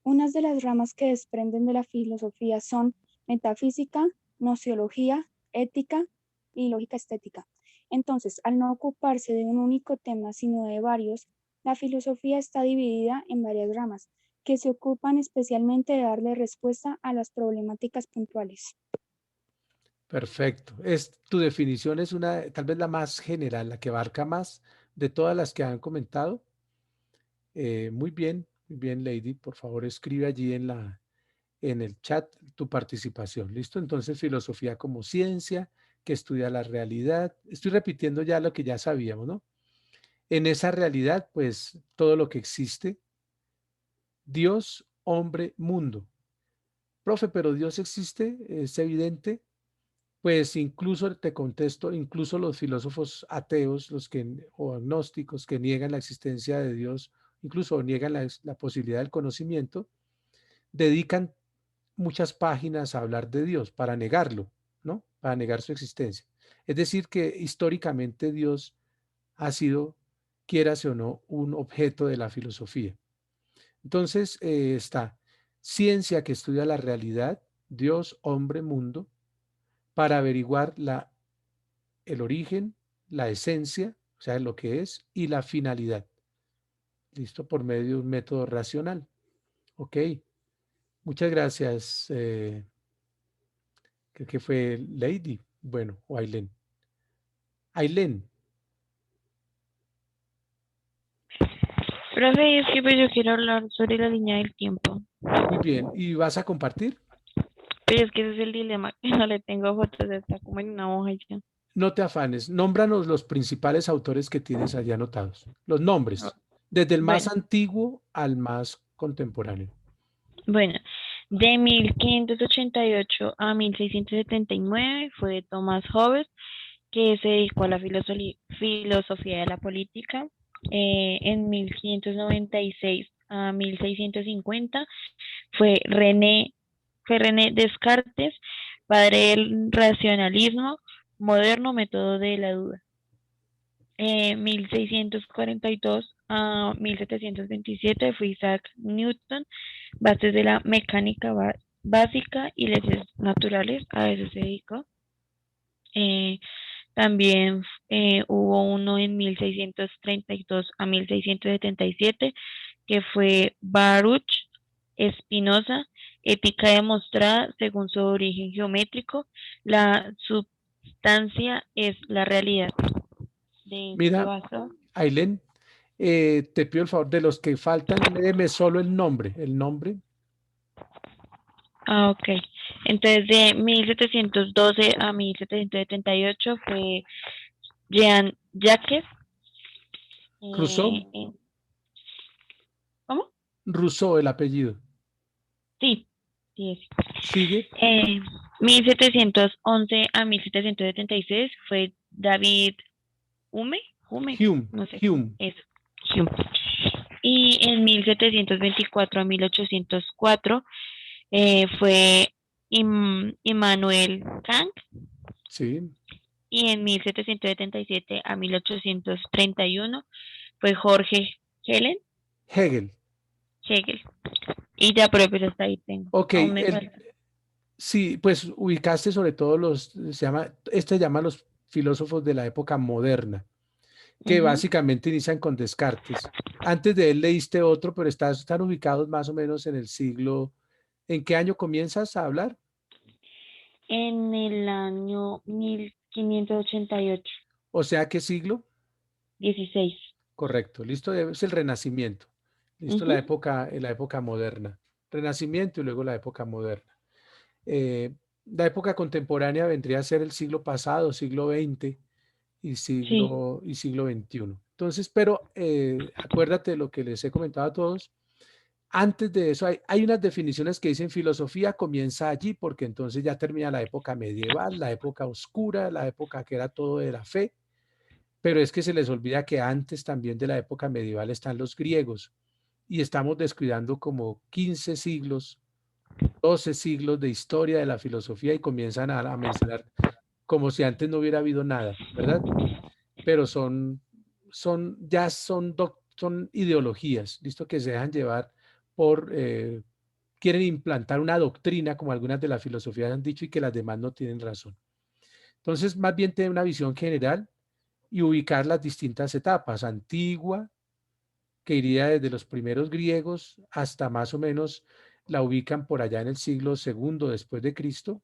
Unas de las ramas que desprenden de la filosofía son metafísica, nociología, ética y lógica estética. Entonces, al no ocuparse de un único tema, sino de varios, la filosofía está dividida en varias ramas que se ocupan especialmente de darle respuesta a las problemáticas puntuales. Perfecto. Tu definición es tal vez la más general, la que abarca más de todas las que han comentado. Muy bien, Lady. Por favor, escribe allí en el chat tu participación. ¿Listo? Entonces, filosofía como ciencia que estudia la realidad. Estoy repitiendo ya lo que ya sabíamos, ¿no? En esa realidad, pues, todo lo que existe, Dios, hombre, mundo. Profe, pero Dios existe, es evidente. Pues incluso te contesto, incluso los filósofos ateos, o agnósticos que niegan la existencia de Dios, incluso niegan la posibilidad del conocimiento, dedican muchas páginas a hablar de Dios para negarlo, ¿no? Para negar su existencia. Es decir, que históricamente Dios ha sido, quierase o no, un objeto de la filosofía. Entonces está ciencia que estudia la realidad, Dios, hombre, mundo, para averiguar el origen, la esencia, o sea, lo que es, y la finalidad. ¿Listo? Por medio de un método racional. Ok. Muchas gracias. Creo que fue Lady. Bueno, o Ailén. Ailén. Profe, es que pues yo quiero hablar sobre la línea del tiempo, Muy bien. ¿Y vas a compartir? pero es que ese es el dilema, que no le tengo fotos, está como en una hoja y ya. No te afanes. Nómbranos los principales autores que tienes allí anotados. Los Ah, nombres. Desde el más Bueno, antiguo al más contemporáneo. bueno, de 1588 a 1679 fue Thomas Hobbes, que se dedicó a la filosofía de la política. En 1596 a 1650 fue René Descartes, padre del racionalismo moderno, método de la duda. 1642 a 1727 fue Isaac Newton, bases de la mecánica básica y leyes naturales, a eso se dedicó. También hubo uno en 1632 a 1677 que fue Baruch Spinoza, ética demostrada según su origen geométrico, la substancia es la realidad. De eso se Mira, basó. Ailén, te pido el favor de los que faltan, léeme solo el nombre. El nombre. Ah, ok. Entonces, de 1712 a 1778 fue Jean Jacques. Rousseau. ¿Cómo? Rousseau, el apellido. Sí, sí es. Sigue. 1711 a 1776 fue David Hume, Hume. no sé, Hume. eso, Hume. Y en 1724 a 1804 fue Immanuel Kant. Sí. Y en 1777 a 1831 fue Jorge Hegel. Hegel. Y ya, pero pues hasta ahí tengo. Ok, Aún me falta. sí, pues ubicaste sobre todo se llama los filósofos de la época moderna, que Ujú. básicamente inician con Descartes. Antes de él leíste otro, pero están ubicados más o menos en el siglo. ¿En qué año comienzas a hablar? En el año 1588, O sea, ¿qué siglo? 16. Correcto, listo, es el Renacimiento. Listo, Ujú. la época moderna. Renacimiento y luego la época moderna. La época contemporánea vendría a ser el siglo pasado, siglo XX y Sí. siglo XXI. Entonces, pero acuérdate de lo que les he comentado a todos. Antes de eso hay unas definiciones que dicen filosofía comienza allí porque entonces ya termina la época medieval, la época oscura, la época que era todo de la fe, pero es que se les olvida que antes también de la época medieval están los griegos y estamos descuidando como 15 siglos, 12 siglos de historia de la filosofía y comienzan a mencionar como si antes no hubiera habido nada, ¿verdad? pero ya son ideologías, ¿listo? Que se dejan llevar por, quieren implantar una doctrina, como algunas de las filosofías han dicho, y que las demás no tienen razón. Entonces, más bien tener una visión general y ubicar las distintas etapas. Antigua, que iría desde los primeros griegos hasta más o menos la ubican por allá en el siglo II después de Cristo.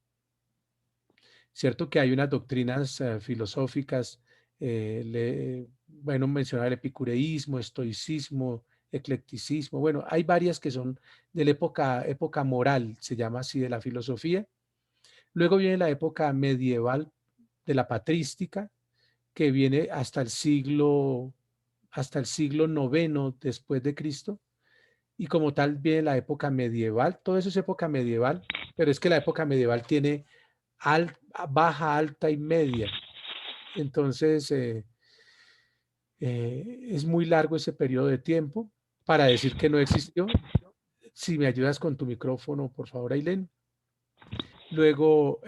Cierto que hay unas doctrinas filosóficas, bueno, mencionar el epicureísmo, estoicismo, eclecticismo. Bueno, hay varias que son de la época moral, se llama así, de la filosofía. Luego viene la época medieval de la patrística, que viene hasta el siglo IX después de Cristo. Y como tal viene la época medieval. Todo eso es época medieval, pero es que la época medieval tiene baja, alta y media. Entonces, es muy largo ese periodo de tiempo para decir que no existió. Si me ayudas con tu micrófono, por favor, Ailén. Luego,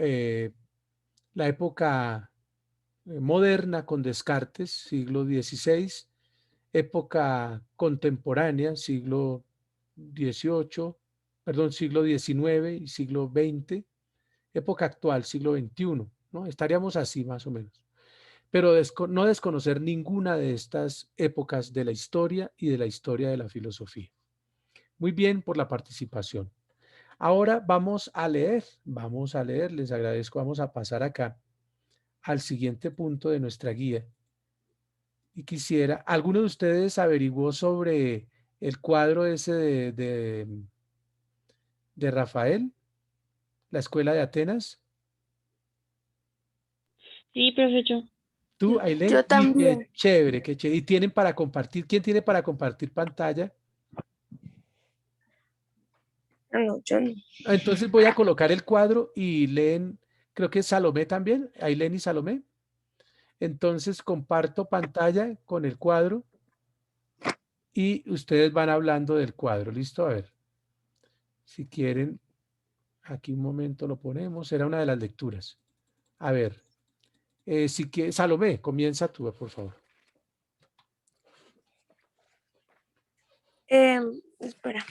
la época moderna con Descartes, siglo XVI. Época contemporánea, siglo XIX y siglo XX. Época actual, siglo XXI, ¿no? Estaríamos así más o menos. Pero no desconocer ninguna de estas épocas de la historia y de la historia de la filosofía. Muy bien por la participación. Ahora vamos a leer, les agradezco, vamos a pasar acá al siguiente punto de nuestra guía. Y quisiera, ¿alguno de ustedes averiguó sobre el cuadro ese de Rafael, la escuela de Atenas? Sí, profe, yo. ¿Tú, Ailén? Yo también. Qué chévere, qué chévere. ¿Y tienen para compartir? ¿Quién tiene para compartir pantalla? No, yo no. Entonces voy a colocar el cuadro y leen, creo que es Salomé también, Ailén y Salomé. Entonces comparto pantalla con el cuadro y ustedes van hablando del cuadro. ¿Listo? A ver, si quieren, aquí un momento lo ponemos. Era una de las lecturas. A ver, si quieres, Salomé, comienza tú, por favor. Espera.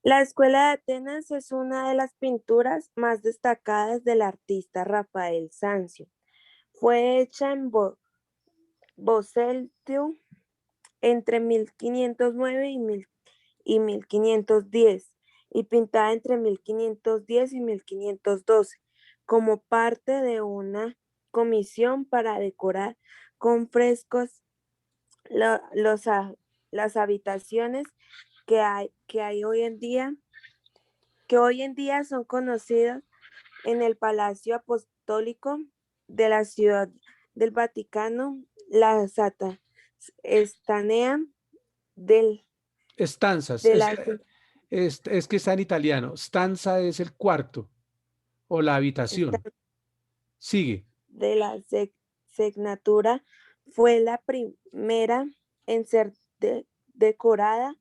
La escuela de Atenas es una de las pinturas más destacadas del artista Rafael Sanzio. Fue hecha en Boceltiu entre 1509 y 1510 y pintada entre 1510 y 1512 como parte de una comisión para decorar con frescos las habitaciones que hay hoy en día, que hoy en día son conocidas en el Palacio Apostólico de la Ciudad del Vaticano, la Santa Estanea del... Estanzas. de la, Es que está en italiano. Stanza es el cuarto o la habitación. Sigue. de la Signatura fue la primera en ser decorada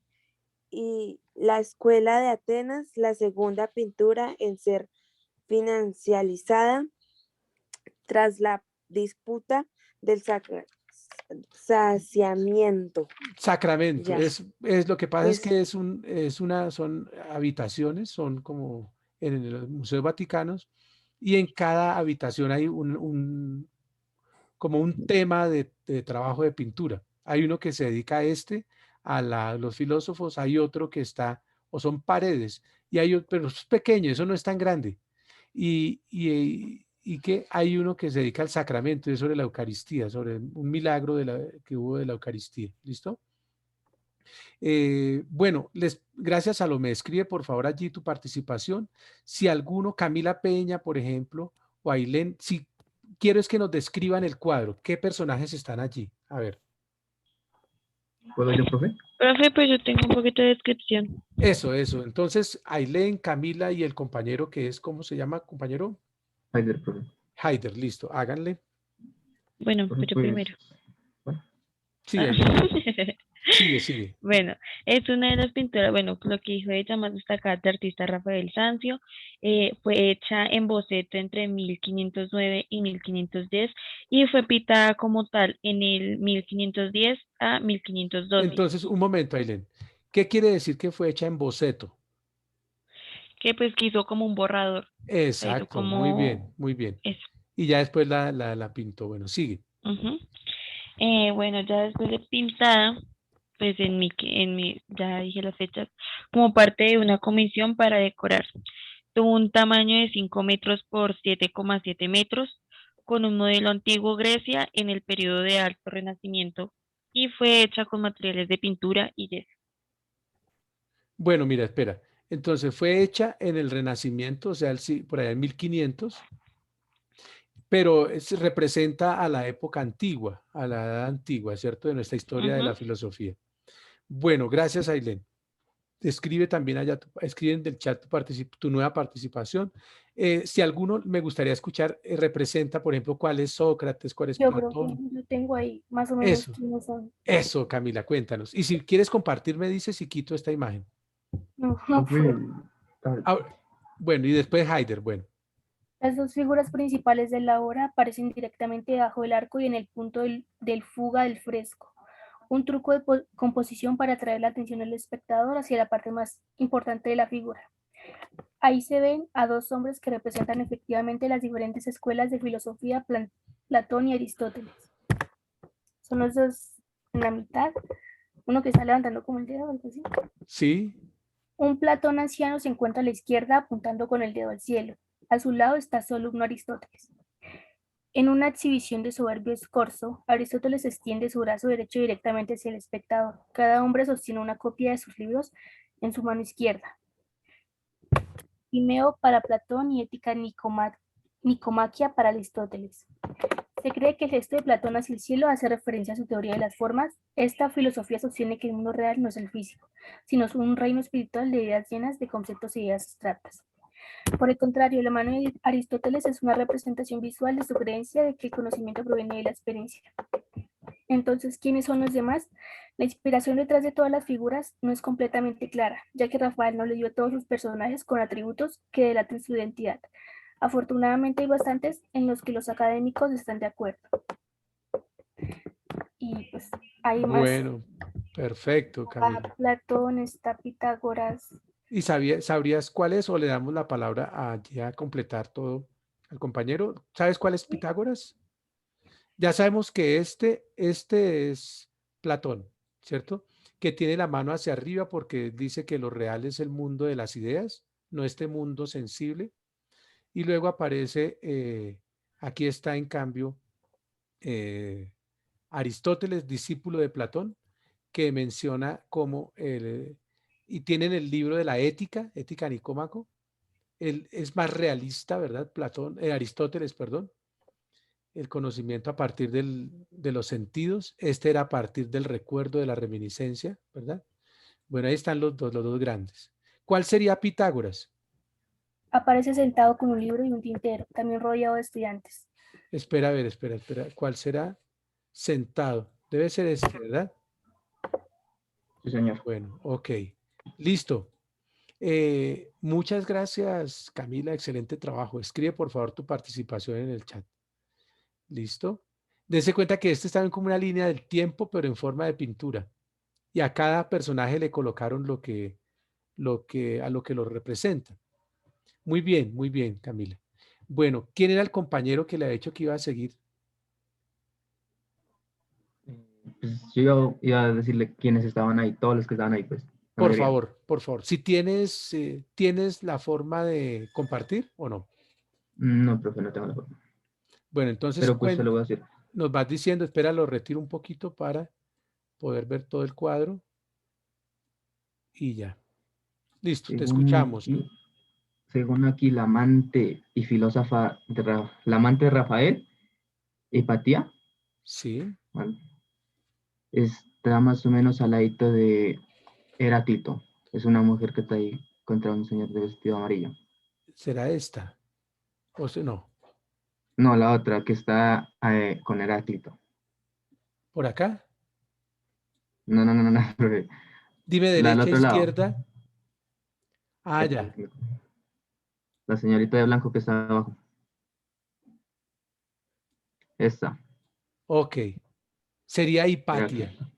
y la escuela de Atenas la segunda pintura en ser financializada tras la disputa del saciamiento. Sacramento. Ya. Es lo que pasa es que Es- son habitaciones, son como en los museos vaticanos, y en cada habitación hay como un tema de trabajo de pintura. Hay uno que se dedica a los filósofos, hay otro que está, o son paredes, y hay otro, pero es pequeño, eso no es tan grande. Y que hay uno que se dedica al sacramento, es sobre la Eucaristía, sobre un milagro que hubo de la Eucaristía. ¿Listo? Bueno, gracias a me escribe por favor allí tu participación. Si alguno, Camila Peña, por ejemplo, o Ailén, si quiero es que nos describan el cuadro, ¿qué personajes están allí? A ver. ¿Puedo yo, profe? Profe, pues yo tengo un poquito de descripción. Eso. Entonces, Ailén, Camila y el compañero que es, ¿cómo se llama, compañero? Haider, profe. Haider, listo, háganle. Bueno, pues yo primero. Bueno. Sí, Ah. Sigue, sigue. Bueno, es una de las pinturas, bueno, lo que dijo ella más destacada de artista Rafael Sanzio, fue hecha en boceto entre 1509 y 1510 y fue pintada como tal en el 1510 a 1512, Entonces, un momento, Ailén. ¿Qué quiere decir que fue hecha en boceto? que pues quiso como un borrador, o sea, hizo Exacto, muy bien, como muy bien. eso. Y ya después la pintó. Bueno, sigue. Ujú. Bueno, ya después de pintada, pues ya dije las fechas, como parte de una comisión para decorar. Tuvo un tamaño de 5 metros por 7,7 metros, con un modelo antiguo Grecia en el periodo de Alto Renacimiento y fue hecha con materiales de pintura y yeso. Bueno, mira, espera. Entonces fue hecha en el Renacimiento, o sea, por allá en 1500, pero representa a la época antigua, a la edad antigua, ¿cierto? De nuestra historia de la Ujú. filosofía. Bueno, gracias, Ailén. Escribe también allá, escribe en el chat tu nueva participación. Si alguno me gustaría escuchar, representa, por ejemplo, cuál es Sócrates, cuál es Yo creo que Platón. yo tengo ahí más o menos Eso, quiénes son. eso, Camila, cuéntanos. Y si quieres compartir, me dices si quito esta imagen. No, no Profe, puedo. Ah, bueno, y después Haider, bueno. Las dos figuras principales de la obra aparecen directamente debajo del arco y en el punto del fuga del fresco. Un truco de composición para atraer la atención del espectador hacia la parte más importante de la figura. Ahí se ven a dos hombres que representan efectivamente las diferentes escuelas de filosofía, Platón y Aristóteles. Son los dos en la mitad, uno que está levantando como el dedo, algo así. Sí, Un Platón anciano se encuentra a la izquierda apuntando con el dedo al cielo. A su lado está solo un Aristóteles. En una exhibición de soberbio escorzo, Aristóteles extiende su brazo derecho directamente hacia el espectador. Cada hombre sostiene una copia de sus libros en su mano izquierda. Timeo para Platón y Ética Nicomaquia para Aristóteles. Se cree que el gesto de Platón hacia el cielo hace referencia a su teoría de las formas. Esta filosofía sostiene que el mundo real no es el físico, sino un reino espiritual de ideas llenas de conceptos e ideas abstractas. Por el contrario, la mano de Aristóteles es una representación visual de su creencia de que el conocimiento proviene de la experiencia. Entonces, ¿quiénes son los demás? La inspiración detrás de todas las figuras no es completamente clara, ya que Rafael no le dio a todos sus personajes con atributos que delaten su identidad. Afortunadamente hay bastantes en los que los académicos están de acuerdo. Y pues hay más. bueno, perfecto, Camila. Está Platón, está Pitágoras. ¿Y sabrías cuál es o le damos la palabra a completar todo al compañero? ¿Sabes cuál es Pitágoras? Ya sabemos que este es Platón, ¿cierto? Que tiene la mano hacia arriba porque dice que lo real es el mundo de las ideas, no este mundo sensible. Y luego aparece, aquí está en cambio, Aristóteles, discípulo de Platón, que menciona como, y tienen el libro de la ética, Ética Nicómaco, es más realista, ¿verdad? Aristóteles, perdón, el conocimiento a partir de los sentidos, este era a partir del recuerdo de la reminiscencia, ¿verdad? Bueno, ahí están los dos grandes. ¿Cuál sería Pitágoras? Aparece sentado con un libro y un tintero, también rodeado de estudiantes. Espera, a ver, espera. ¿Cuál será? Sentado. Debe ser este, ¿verdad? Sí, señor. Bueno, ok. Listo. Muchas gracias, Camila. Excelente trabajo. Escribe, por favor, tu participación en el chat. ¿Listo? Dense cuenta que este está como una línea del tiempo, pero en forma de pintura. Y a cada personaje le colocaron a lo que lo representa. Muy bien, Camila. Bueno, ¿quién era el compañero que le ha dicho que iba a seguir? Pues yo iba a decirle quiénes estaban ahí, todos los que estaban ahí, pues. La Por mayoría. favor. Si tienes la forma de compartir o no. No, profe, no tengo la forma. Bueno, entonces Pero pues se lo voy a decir. nos vas diciendo, espera, lo retiro un poquito para poder ver todo el cuadro. Y ya. Listo, te escuchamos. Según aquí, la amante y filósofa, la amante de Rafael, Hipatía, Sí. ¿vale? Está más o menos al ladito de Heráclito. Es una mujer que está ahí contra un señor de vestido amarillo. ¿Será esta? O sea, no. No, la otra que está con Heráclito. ¿Por acá? No, no, no, no, no, profe. Dime La del derecha, otro lado. izquierda. Ah, ya. La señorita de blanco que está abajo. Esta. Ok. Sería Pero aquí Hipatia.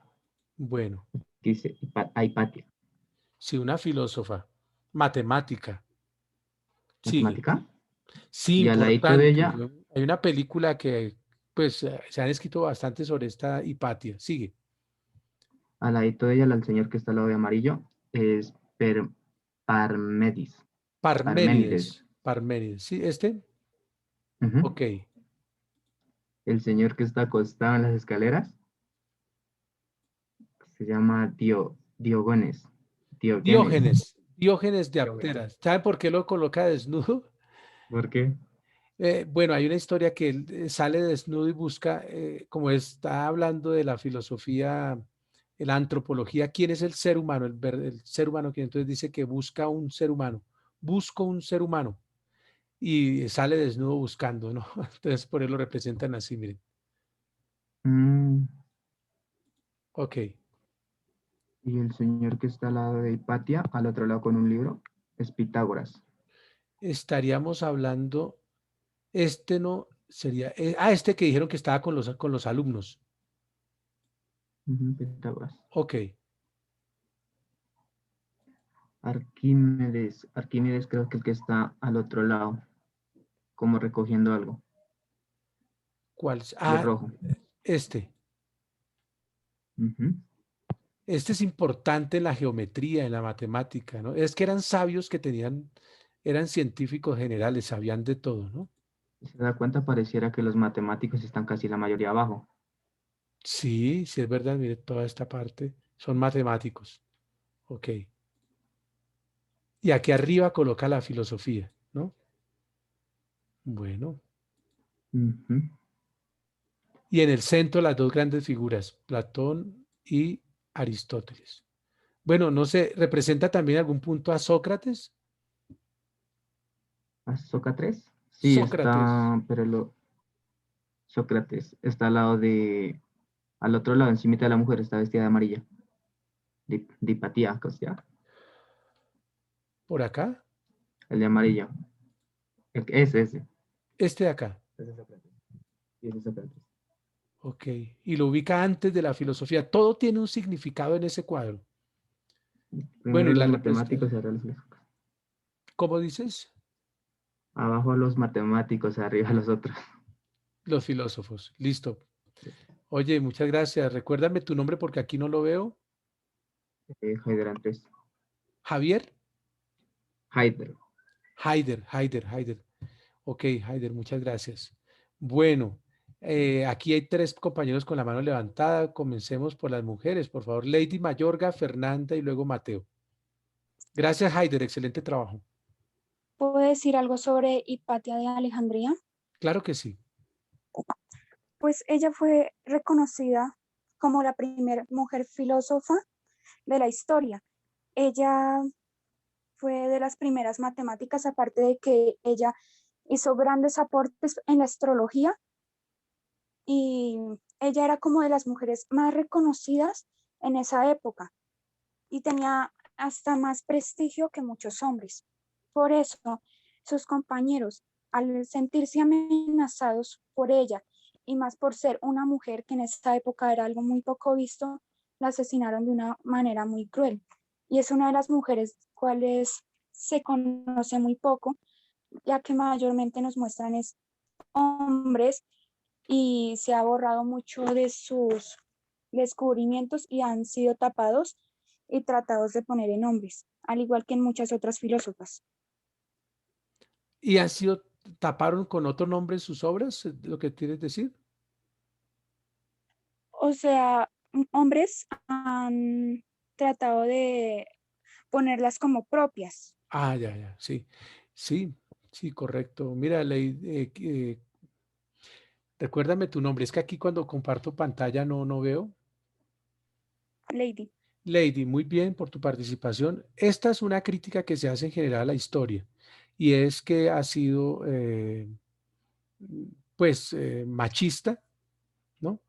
Bueno, dice Hipatia. sí, una filósofa. Matemática. Sigue. ¿Matemática? Sí, Y al ladito de importante. ella, Hay una película que, pues, se han escrito bastante sobre esta Hipatia. Sigue. al ladito de ella, el señor que está al lado de amarillo, es Parmedis. Parménides. Parménides. Parménides. ¿Sí? ¿Este? Ujú. Ok. El señor que está acostado en las escaleras se llama Diogenes. Diogenes. Diógenes. Diógenes de Diógenes. Apteras. ¿Sabe por qué lo coloca desnudo? ¿Por qué? Bueno, hay una historia que él sale desnudo y busca, como está hablando de la filosofía, la antropología, ¿quién es el ser humano? El ser humano que entonces dice que busca un ser humano, busco un ser humano y sale desnudo buscando, ¿no? Entonces por eso lo representan así, miren. Mm, Ok, y el señor que está al lado de Hipatia, al otro lado con un libro, es Pitágoras. estaríamos hablando, este no sería, este que dijeron que estaba con los alumnos. Ujú, Pitágoras. Ok, Arquímedes. Arquímedes creo que el que está al otro lado, como recogiendo algo. ¿cuál? Y es rojo. Este. Ujú. Este es importante en la geometría, en la matemática, ¿no? Es que eran sabios que tenían, eran científicos generales, sabían de todo, ¿no? Si se da cuenta, pareciera que los matemáticos están casi la mayoría abajo. Sí, sí es verdad, mire, toda esta parte son matemáticos. Ok. Y aquí arriba coloca la filosofía, ¿no? Bueno. Ujú. Y en el centro las dos grandes figuras, Platón y Aristóteles. Bueno, no sé, ¿representa también algún punto a Sócrates? ¿A Sócrates? Sí, Sócrates. está, Sócrates está al lado al otro lado, encima de la mujer, está vestida de amarilla. De Hipatía, ¿cómo? ¿Por acá? El de amarillo. Ese. Este de acá. Ese es Sócrates. Sí, ese es Sócrates. Ok, y lo ubica antes de la filosofía. Todo tiene un significado en ese cuadro. Bueno, Primero y la los representa. matemáticos y ahora los filósofos. ¿Cómo dices? Abajo los matemáticos, arriba los otros. Los filósofos. Listo. Oye, muchas gracias. Recuérdame tu nombre porque aquí no lo veo. Haider Andrés. Javier. Haider. Haider. Ok, Haider, muchas gracias. Bueno, aquí hay tres compañeros con la mano levantada. Comencemos por las mujeres, por favor. Lady Mayorga, Fernanda y luego Mateo. Gracias, Haider. Excelente trabajo. ¿Puedo decir algo sobre Hipatia de Alejandría? Claro que sí. Pues ella fue reconocida como la primera mujer filósofa de la historia. Ella fue de las primeras matemáticas, aparte de que ella hizo grandes aportes en la astrología y ella era como de las mujeres más reconocidas en esa época y tenía hasta más prestigio que muchos hombres. Por eso, sus compañeros, al sentirse amenazados por ella y más por ser una mujer que en esa época era algo muy poco visto, la asesinaron de una manera muy cruel. Y es una de las mujeres cuales se conoce muy poco, ya que mayormente nos muestran es hombres y se ha borrado mucho de sus descubrimientos y han sido tapados y tratados de poner en hombres, al igual que en muchas otras filósofas. ¿Y han sido, taparon con otro nombre sus obras? ¿Lo que quieres decir? O sea, hombres han tratado de ponerlas como propias. Ah, ya, sí. Sí, sí, correcto. Mira, recuérdame tu nombre. Es que aquí cuando comparto pantalla no veo. Lady. Lady, muy bien por tu participación. Esta es una crítica que se hace en general a la historia y es que ha sido, machista, ¿no?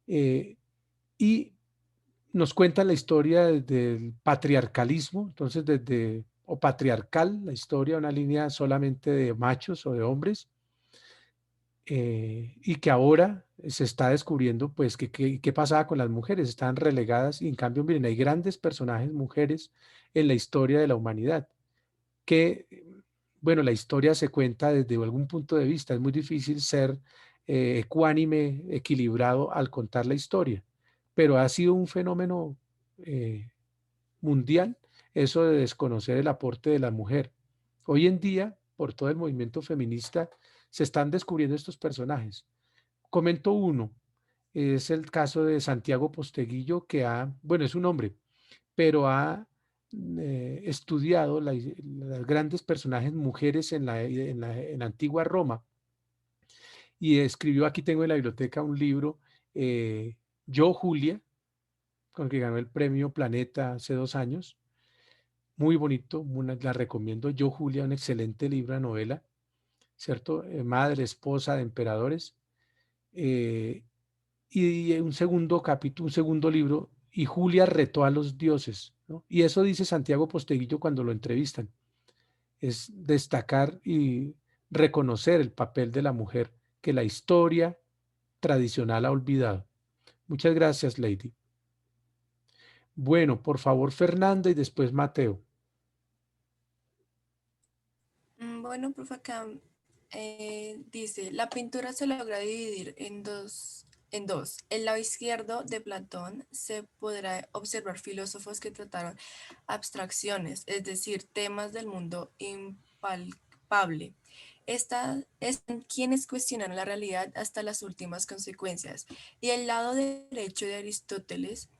Eh, y nos cuentan la historia del patriarcalismo, entonces o patriarcal, la historia, una línea solamente de machos o de hombres, y que ahora se está descubriendo, pues, qué pasaba con las mujeres, estaban relegadas, y en cambio, miren, hay grandes personajes mujeres en la historia de la humanidad, que, bueno, la historia se cuenta desde algún punto de vista, es muy difícil ser ecuánime, equilibrado al contar la historia, pero ha sido un fenómeno mundial eso de desconocer el aporte de la mujer. Hoy en día, por todo el movimiento feminista, se están descubriendo estos personajes. Comento uno, es el caso de Santiago Posteguillo, que bueno, es un hombre, pero ha estudiado las grandes personajes mujeres en la antigua Roma, y escribió, aquí tengo en la biblioteca un libro, Yo, Julia, con el que ganó el premio Planeta hace 2 años. Muy bonito, la recomiendo. Yo, Julia, un excelente libro de novela, ¿cierto? Madre, esposa de emperadores. Y un segundo capítulo, un segundo libro, y Julia retó a los dioses, ¿no? Y eso dice Santiago Posteguillo cuando lo entrevistan, es destacar y reconocer el papel de la mujer que la historia tradicional ha olvidado. Muchas gracias, Lady. Bueno, por favor, Fernanda y después Mateo. Bueno, profe, acá dice, la pintura se logra dividir en dos. El lado izquierdo de Platón se podrá observar filósofos que trataron abstracciones, es decir, temas del mundo impalpable. Están quienes cuestionan la realidad hasta las últimas consecuencias. Y el lado derecho de Aristóteles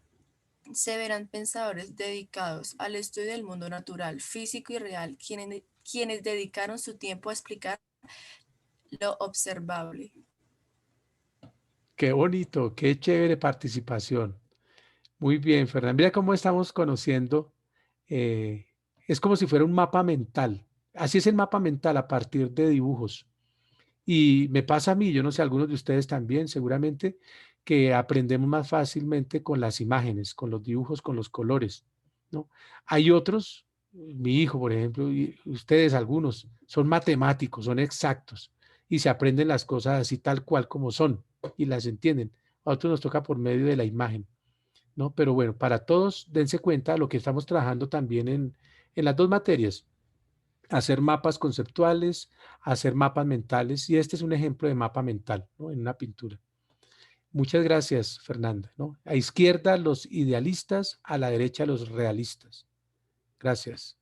se verán pensadores dedicados al estudio del mundo natural, físico y real, quienes dedicaron su tiempo a explicar lo observable. Qué bonito, qué chévere participación. Muy bien, Fernanda. Mira cómo estamos conociendo. eh, es como si fuera un mapa mental. Así es el mapa mental a partir de dibujos. Y me pasa a mí, yo no sé, algunos de ustedes también, seguramente, que aprendemos más fácilmente con las imágenes, con los dibujos, con los colores, ¿no? Hay otros, mi hijo, por ejemplo, y ustedes algunos, son matemáticos, son exactos, y se aprenden las cosas así tal cual como son, y las entienden. A otros nos toca por medio de la imagen, ¿no? Pero bueno, para todos, dense cuenta de lo que estamos trabajando también en las dos materias, hacer mapas conceptuales, hacer mapas mentales, y este es un ejemplo de mapa mental, ¿no? En una pintura. Muchas gracias, Fernanda, ¿no? A izquierda los idealistas, a la derecha los realistas. Gracias.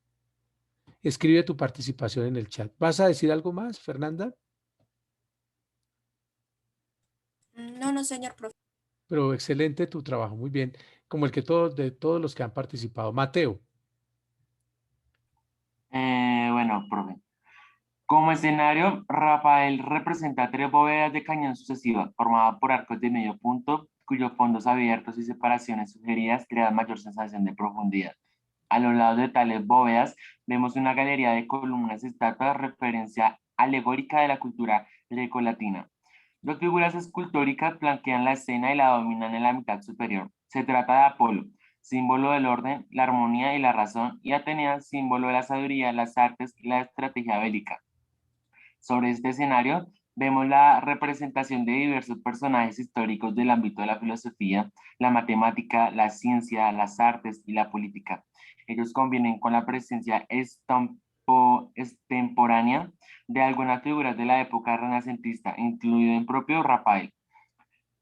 Escribe tu participación en el chat. ¿Vas a decir algo más, Fernanda? No, no, señor profe. Pero excelente tu trabajo, muy bien. Como el que de todos los que han participado. Mateo. Bueno, profe. Como escenario, Rafael representa 3 bóvedas de cañón sucesivas, formadas por arcos de medio punto, cuyos fondos abiertos y separaciones sugeridas crean mayor sensación de profundidad. A los lados de tales bóvedas vemos una galería de columnas estatuas, referencia alegórica de la cultura grecolatina. Dos figuras escultóricas flanquean la escena y la dominan en la mitad superior. Se trata de Apolo, símbolo del orden, la armonía y la razón, y Atenea, símbolo de la sabiduría, las artes y la estrategia bélica. Sobre este escenario vemos la representación de diversos personajes históricos del ámbito de la filosofía, la matemática, la ciencia, las artes y la política. Ellos convienen con la presencia extemporánea de algunas figuras de la época renacentista, incluido el propio Rafael.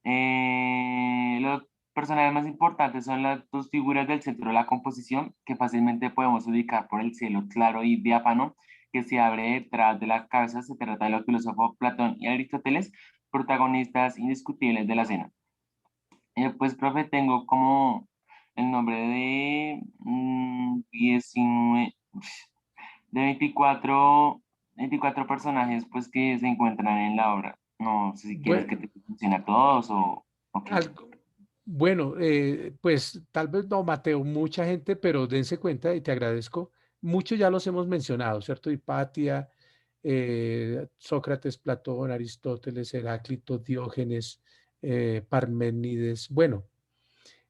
Los personajes más importantes son las dos figuras del centro de la composición, que fácilmente podemos ubicar por el cielo claro y diáfano que se abre detrás de la cabeza. Se trata de los filósofos Platón y Aristóteles, protagonistas indiscutibles de la escena. Pues, profe, tengo como el nombre de 19, de 24 personajes pues, que se encuentran en la obra. No sé si quieres que Bueno, te mencione a todos o qué. bueno, pues tal vez no, Mateo, mucha gente, pero dense cuenta y te agradezco. Muchos ya los hemos mencionado, ¿cierto? Hipatia, Sócrates, Platón, Aristóteles, Heráclito, Diógenes, Parménides. Bueno,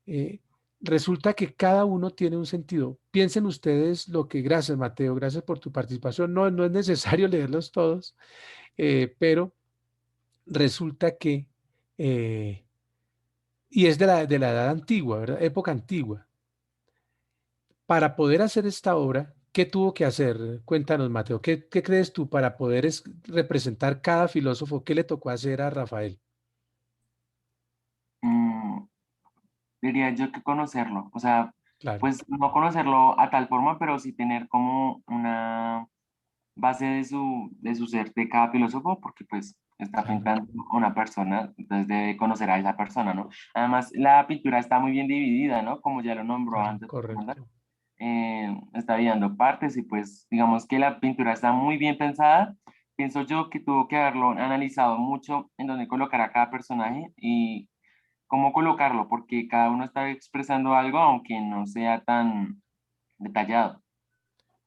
eh, resulta que cada uno tiene un sentido. Piensen ustedes lo que, gracias Mateo, gracias por tu participación. No, no es necesario leerlos todos, pero resulta que, y es de la edad antigua, ¿verdad? Época antigua. Para poder hacer esta obra, ¿qué tuvo que hacer? Cuéntanos, Mateo, ¿qué crees tú para poder representar cada filósofo? ¿Qué le tocó hacer a Rafael? Mm, diría yo que conocerlo, o sea, Claro, pues no conocerlo a tal forma, pero sí tener como una base de su ser de cada filósofo, porque pues está claro, pintando a una persona, entonces debe conocer a esa persona, ¿no? Además, la pintura está muy bien dividida, ¿no? Como ya lo nombró claro, antes, Fernanda, correcto. está dividiendo partes y pues digamos que la pintura está muy bien pensada. Pienso yo que tuvo que haberlo analizado mucho en dónde colocar a cada personaje y cómo colocarlo, porque cada uno está expresando algo, aunque no sea tan detallado.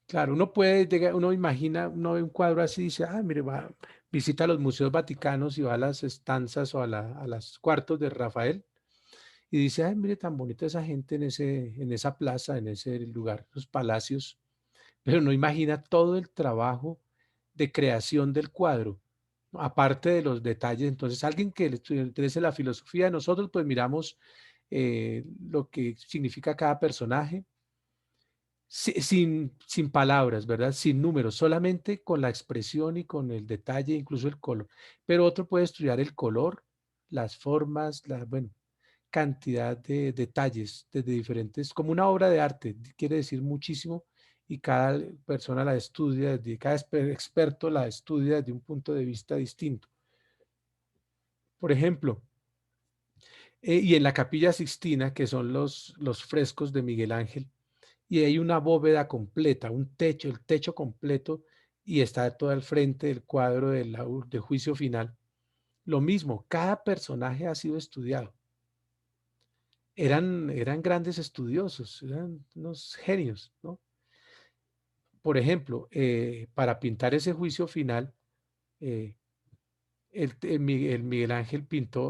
Claro, uno puede llegar, uno imagina, uno ve un cuadro así y dice, ah, mire, va, visita los museos vaticanos y va a las estanzas o a los cuartos de Rafael y dice, ay, mire, tan bonita esa gente en esa plaza, en ese lugar, los palacios, pero no imagina todo el trabajo de creación del cuadro, ¿no? Aparte de los detalles. Entonces, alguien que le interese la filosofía, nosotros pues miramos lo que significa cada personaje, sin palabras, ¿verdad? Sin números, solamente con la expresión y con el detalle, incluso el color. Pero otro puede estudiar el color, las formas, bueno, cantidad de detalles desde diferentes, como una obra de arte, quiere decir muchísimo y cada persona la estudia, cada experto la estudia desde un punto de vista distinto. Por ejemplo, y en la Capilla Sixtina, que son los frescos de Miguel Ángel, y hay una bóveda completa, un techo, el techo completo, y está todo al frente del cuadro de juicio final. Lo mismo, cada personaje ha sido estudiado. Eran grandes estudiosos, eran unos genios, ¿no? Por ejemplo, para pintar ese juicio final, eh, el Miguel Ángel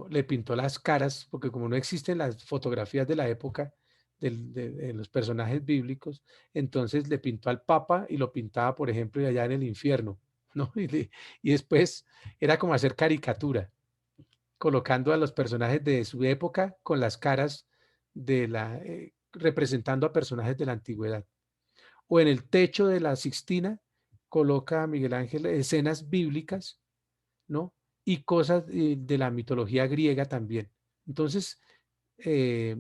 le pintó las caras, porque como no existen las fotografías de la época de los personajes bíblicos, entonces le pintó al Papa y lo pintaba, por ejemplo, allá en el infierno, ¿no? Y después era como hacer caricatura, colocando a los personajes de su época con las caras representando a personajes de la antigüedad. O en el techo de la Sixtina coloca a Miguel Ángel escenas bíblicas, ¿no? Y cosas de la mitología griega también. Entonces, eh,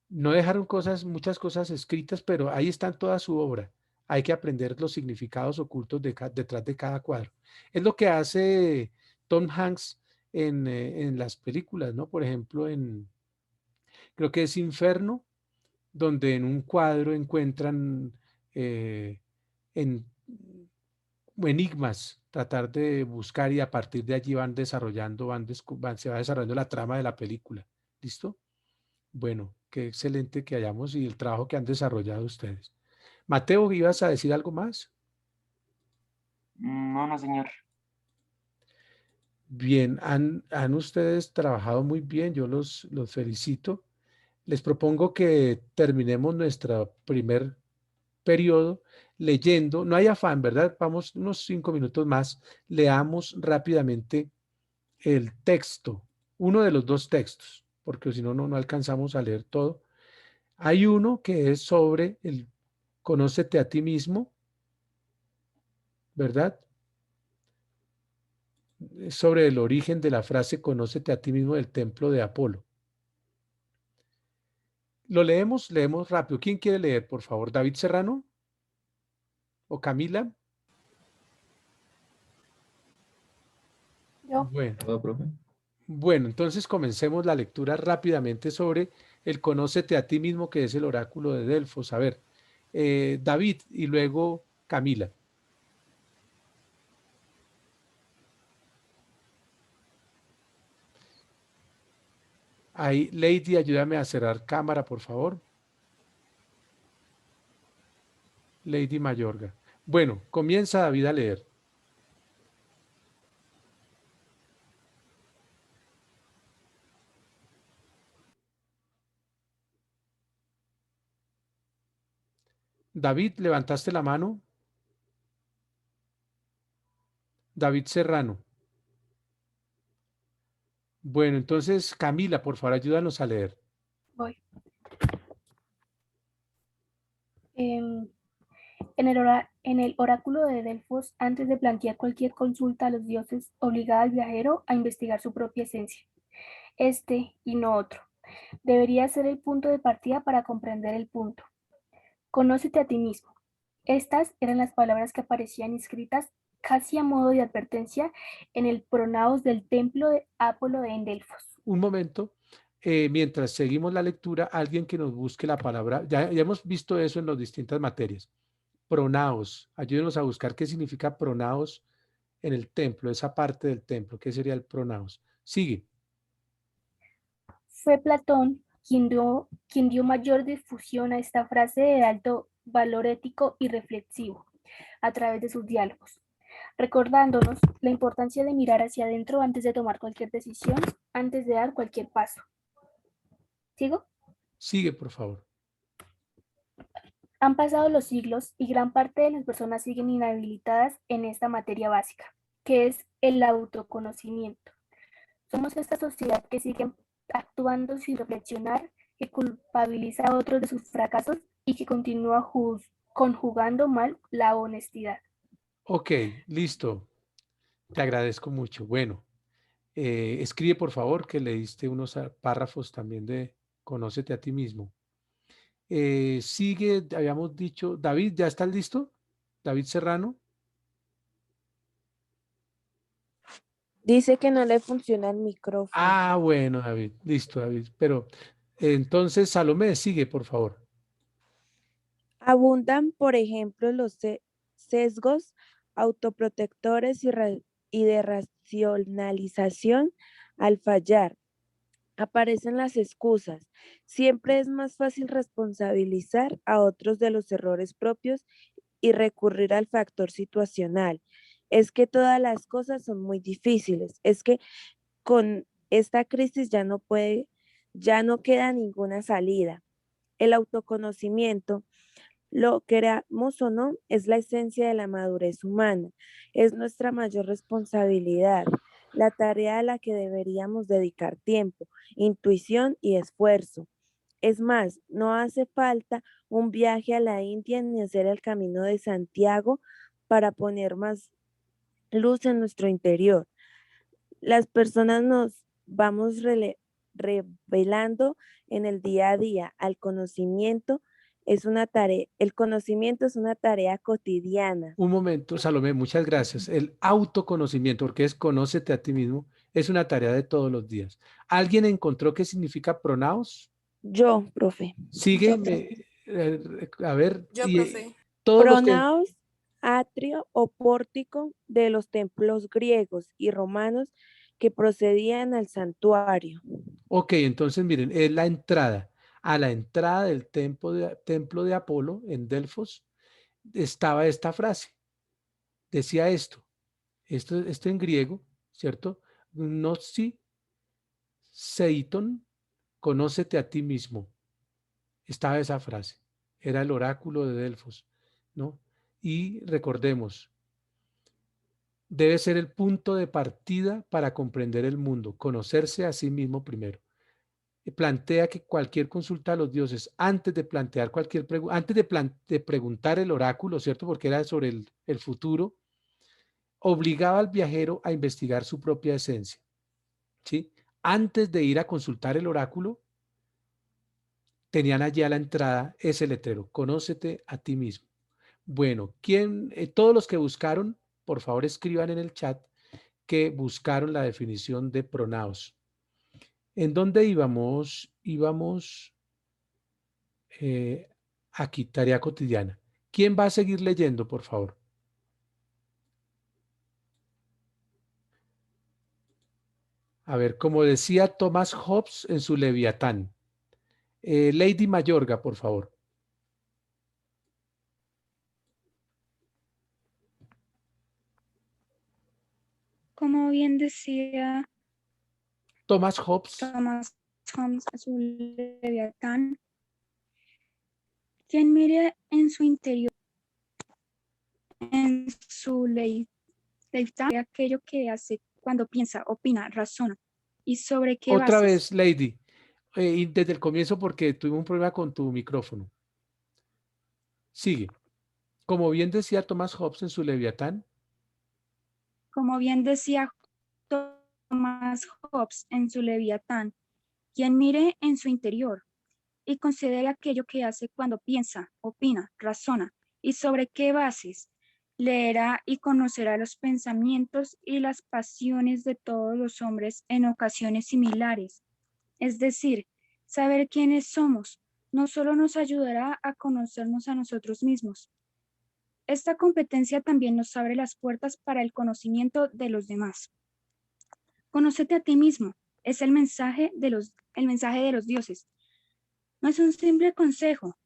no dejaron muchas cosas escritas, pero ahí están toda su obra. Hay que aprender los significados ocultos detrás de cada cuadro. Es lo que hace Tom Hanks en las películas, ¿no? Por ejemplo, creo que es Inferno, donde en un cuadro encuentran eh, en, enigmas, tratar de buscar y a partir de allí van desarrollando, se va desarrollando la trama de la película. ¿Listo? Bueno, qué excelente que hayamos y el trabajo que han desarrollado ustedes. Mateo, ¿ibas a decir algo más? No, no, señor. Bien, han ustedes trabajado muy bien, yo los felicito. Les propongo que terminemos nuestro primer periodo leyendo, no hay afán, ¿verdad? Vamos unos 5 minutos más, leamos rápidamente el texto, uno de los dos textos, porque si no, no alcanzamos a leer todo. Hay uno que es sobre el conócete a ti mismo, ¿verdad? Es sobre el origen de la frase conócete a ti mismo del templo de Apolo. Lo leemos rápido. ¿Quién quiere leer, por favor? ¿David Serrano o Camila? Yo. Bueno. ¿Todo, profe? Bueno, entonces comencemos la lectura rápidamente sobre el conócete a ti mismo, que es el oráculo de Delfos. A ver, David y luego Camila. Ahí, Lady, ayúdame a cerrar cámara, por favor. Lady Mayorga. Bueno, comienza David a leer. David, ¿levantaste la mano? David Serrano. Bueno, entonces, Camila, por favor, ayúdanos a leer. Voy. En el oráculo de Delfos, antes de plantear cualquier consulta a los dioses, obligaba al viajero a investigar su propia esencia. Este, y no otro, debería ser el punto de partida para comprender el punto. Conócete a ti mismo. Estas eran las palabras que aparecían escritas casi a modo de advertencia en el pronaos del templo de Apolo en Delfos. Un momento. Mientras seguimos la lectura, alguien que nos busque la palabra, ya hemos visto eso en las distintas materias. Pronaos, ayúdenos a buscar qué significa pronaos en el templo, esa parte del templo, ¿qué sería el pronaos? Sigue. Fue Platón quien dio mayor difusión a esta frase de alto valor ético y reflexivo a través de sus diálogos, recordándonos la importancia de mirar hacia adentro antes de tomar cualquier decisión, antes de dar cualquier paso. ¿Sigo? Sigue, por favor. Han pasado los siglos y gran parte de las personas siguen inhabilitadas en esta materia básica, que es el autoconocimiento. Somos esta sociedad que sigue actuando sin reflexionar, que culpabiliza a otros de sus fracasos y que continúa conjugando mal la honestidad. Ok, listo. Te agradezco mucho. Bueno, escribe, por favor, que leíste unos párrafos también de Conócete a ti mismo. Sigue, habíamos dicho, David, ¿ya estás listo? David Serrano. Dice que no le funciona el micrófono. Ah, bueno, David, listo, David. Pero entonces, Salomé, sigue, por favor. Abundan, por ejemplo, los sesgos autoprotectores y de racionalización al fallar. Aparecen las excusas. Siempre es más fácil responsabilizar a otros de los errores propios y recurrir al factor situacional. Es que todas las cosas son muy difíciles. Es que con esta crisis ya no queda ninguna salida. El autoconocimiento, lo queramos o no, es la esencia de la madurez humana. Es nuestra mayor responsabilidad, la tarea a la que deberíamos dedicar tiempo, intuición y esfuerzo. Es más, no hace falta un viaje a la India ni hacer el camino de Santiago para poner más luz en nuestro interior. Las personas nos vamos revelando en el día a día. El conocimiento es una tarea cotidiana. Un momento, Salomé, muchas gracias. El autoconocimiento, porque es conócete a ti mismo, es una tarea de todos los días. ¿Alguien encontró qué significa pronaos? Yo, profe. Sigue, a ver, y todos los que... Pronaos, atrio o pórtico de los templos griegos y romanos que procedían al santuario. Ok, entonces miren, es la entrada. A la entrada del templo de Apolo en Delfos estaba esta frase. Decía esto en griego, ¿cierto? Gnosi seiton, conócete a ti mismo. Estaba esa frase. Era el oráculo de Delfos, ¿no? Y recordemos, debe ser el punto de partida para comprender el mundo, conocerse a sí mismo primero. Plantea que cualquier consulta a los dioses, antes de plantear cualquier pregunta, antes de preguntar el oráculo, ¿cierto? Porque era sobre el futuro, obligaba al viajero a investigar su propia esencia, ¿sí? Antes de ir a consultar el oráculo, tenían allí a la entrada ese letrero, conócete a ti mismo. Bueno, todos los que buscaron, por favor escriban en el chat que buscaron la definición de pronaos. ¿En dónde íbamos? Íbamos aquí, tarea cotidiana. ¿Quién va a seguir leyendo, por favor? A ver, como decía Thomas Hobbes en su Leviatán. Lady Mayorga, por favor. Como bien decía Thomas Hobbes. Thomas Hobbes en su Leviatán, Quien mire en su interior, en su ley, aquello que hace cuando piensa, opina, razona. ¿Y sobre qué Otra bases? vez, Lady, y desde el comienzo porque tuve un problema con tu micrófono. Sigue. Como bien decía Thomas Hobbes en su Leviatán, Como bien decía Thomas Hobbes en su Leviatán, quien mire en su interior y considere aquello que hace cuando piensa, opina, razona, y sobre qué bases, leerá y conocerá los pensamientos y las pasiones de todos los hombres en ocasiones similares. Es decir, saber quiénes somos no solo nos ayudará a conocernos a nosotros mismos. Esta competencia también nos abre las puertas para el conocimiento de los demás. Conócete a ti mismo es el mensaje de los dioses. No es un simple consejo,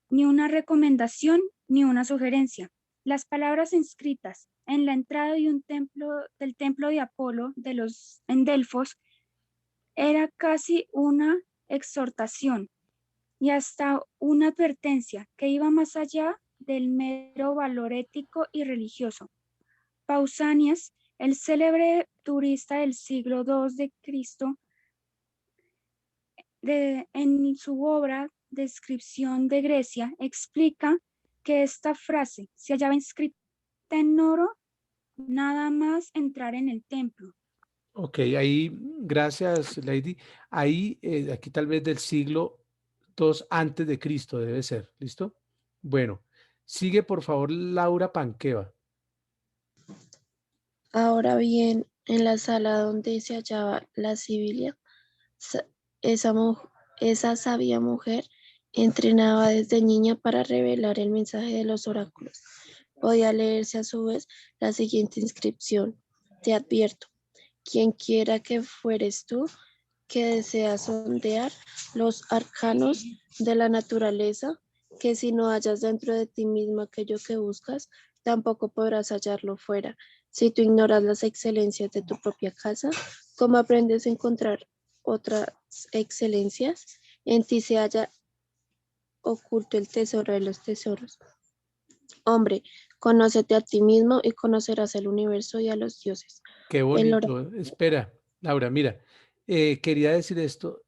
ni una recomendación, ni una sugerencia. Las palabras inscritas en la entrada de del templo de Apolo en Delfos era casi una exhortación y hasta una advertencia que iba más allá del mero valor ético y religioso. Pausanias, el célebre turista del siglo II de Cristo, en su obra Descripción de Grecia, explica que esta frase se hallaba inscrita en oro nada más entrar en el templo. ok, ahí, gracias, Lady. Ahí, aquí tal vez del siglo II antes de Cristo debe ser, ¿listo? Bueno, sigue por favor Laura Panqueva. Ahora bien, en la sala donde se hallaba la Sibilia, sa- esa, esa sabia mujer entrenaba desde niña para revelar el mensaje de los oráculos. Podía leerse a su vez la siguiente inscripción: te advierto, quien quiera que fueres tú, que deseas sondear los arcanos de la naturaleza, que si no hallas dentro de ti mismo aquello que buscas, tampoco podrás hallarlo fuera. Si tú ignoras las excelencias de tu propia casa, ¿cómo aprendes a encontrar otras excelencias? En ti se halla oculto el tesoro de los tesoros. Hombre, conócete a ti mismo y conocerás el universo y a los dioses. Qué El bonito. Espera, Laura, mira, quería decir esto.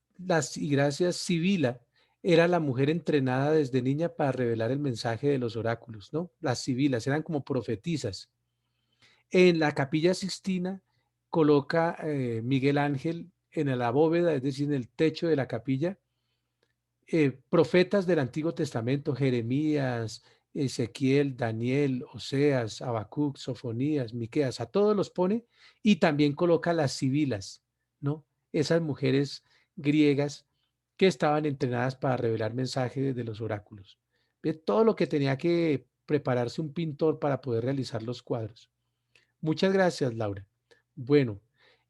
Y gracias, Sibila era la mujer entrenada desde niña para revelar el mensaje de los oráculos, ¿no? Las sibilas eran como profetisas. En la Capilla Sixtina coloca Miguel Ángel en la bóveda, es decir, en el techo de la capilla, profetas del Antiguo Testamento, Jeremías, Ezequiel, Daniel, Oseas, Habacuc, Sofonías, Miqueas, a todos los pone y también coloca las sibilas, ¿no? Esas mujeres griegas que estaban entrenadas para revelar mensajes de los oráculos. ¿Ve? Todo lo que tenía que prepararse un pintor para poder realizar los cuadros. Muchas gracias, Laura. Bueno,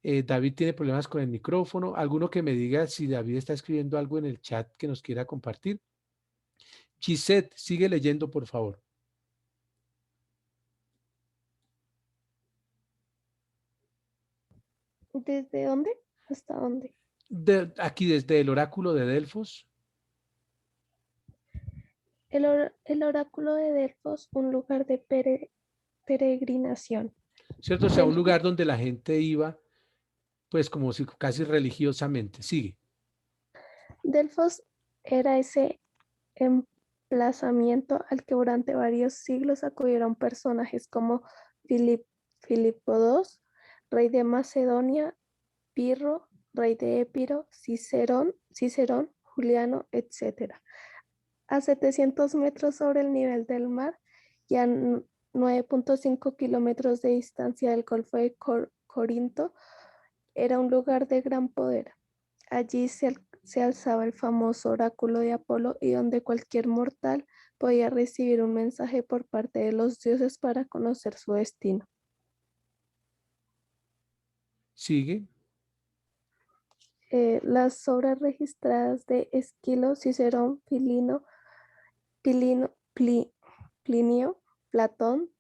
David tiene problemas con el micrófono. ¿Alguno que me diga si David está escribiendo algo en el chat que nos quiera compartir? Gisette, sigue leyendo, por favor. ¿Desde dónde? ¿Hasta dónde? Aquí desde el oráculo de Delfos. El oráculo de Delfos, un lugar de peregrinación. ¿Cierto? O sea, un lugar donde la gente iba, pues como si casi religiosamente. Sigue. Delfos era ese emplazamiento al que durante varios siglos acudieron personajes como Filipo II, rey de Macedonia, Pirro, rey de Epiro, Cicerón, Juliano, etc. A 700 metros sobre el nivel del mar y a 9.5 kilómetros de distancia del Golfo de Corinto, era un lugar de gran poder. Allí se alzaba el famoso oráculo de Apolo y donde cualquier mortal podía recibir un mensaje por parte de los dioses para conocer su destino. Sigue. Las obras registradas de Esquilo, Cicerón, Plinio, Platón,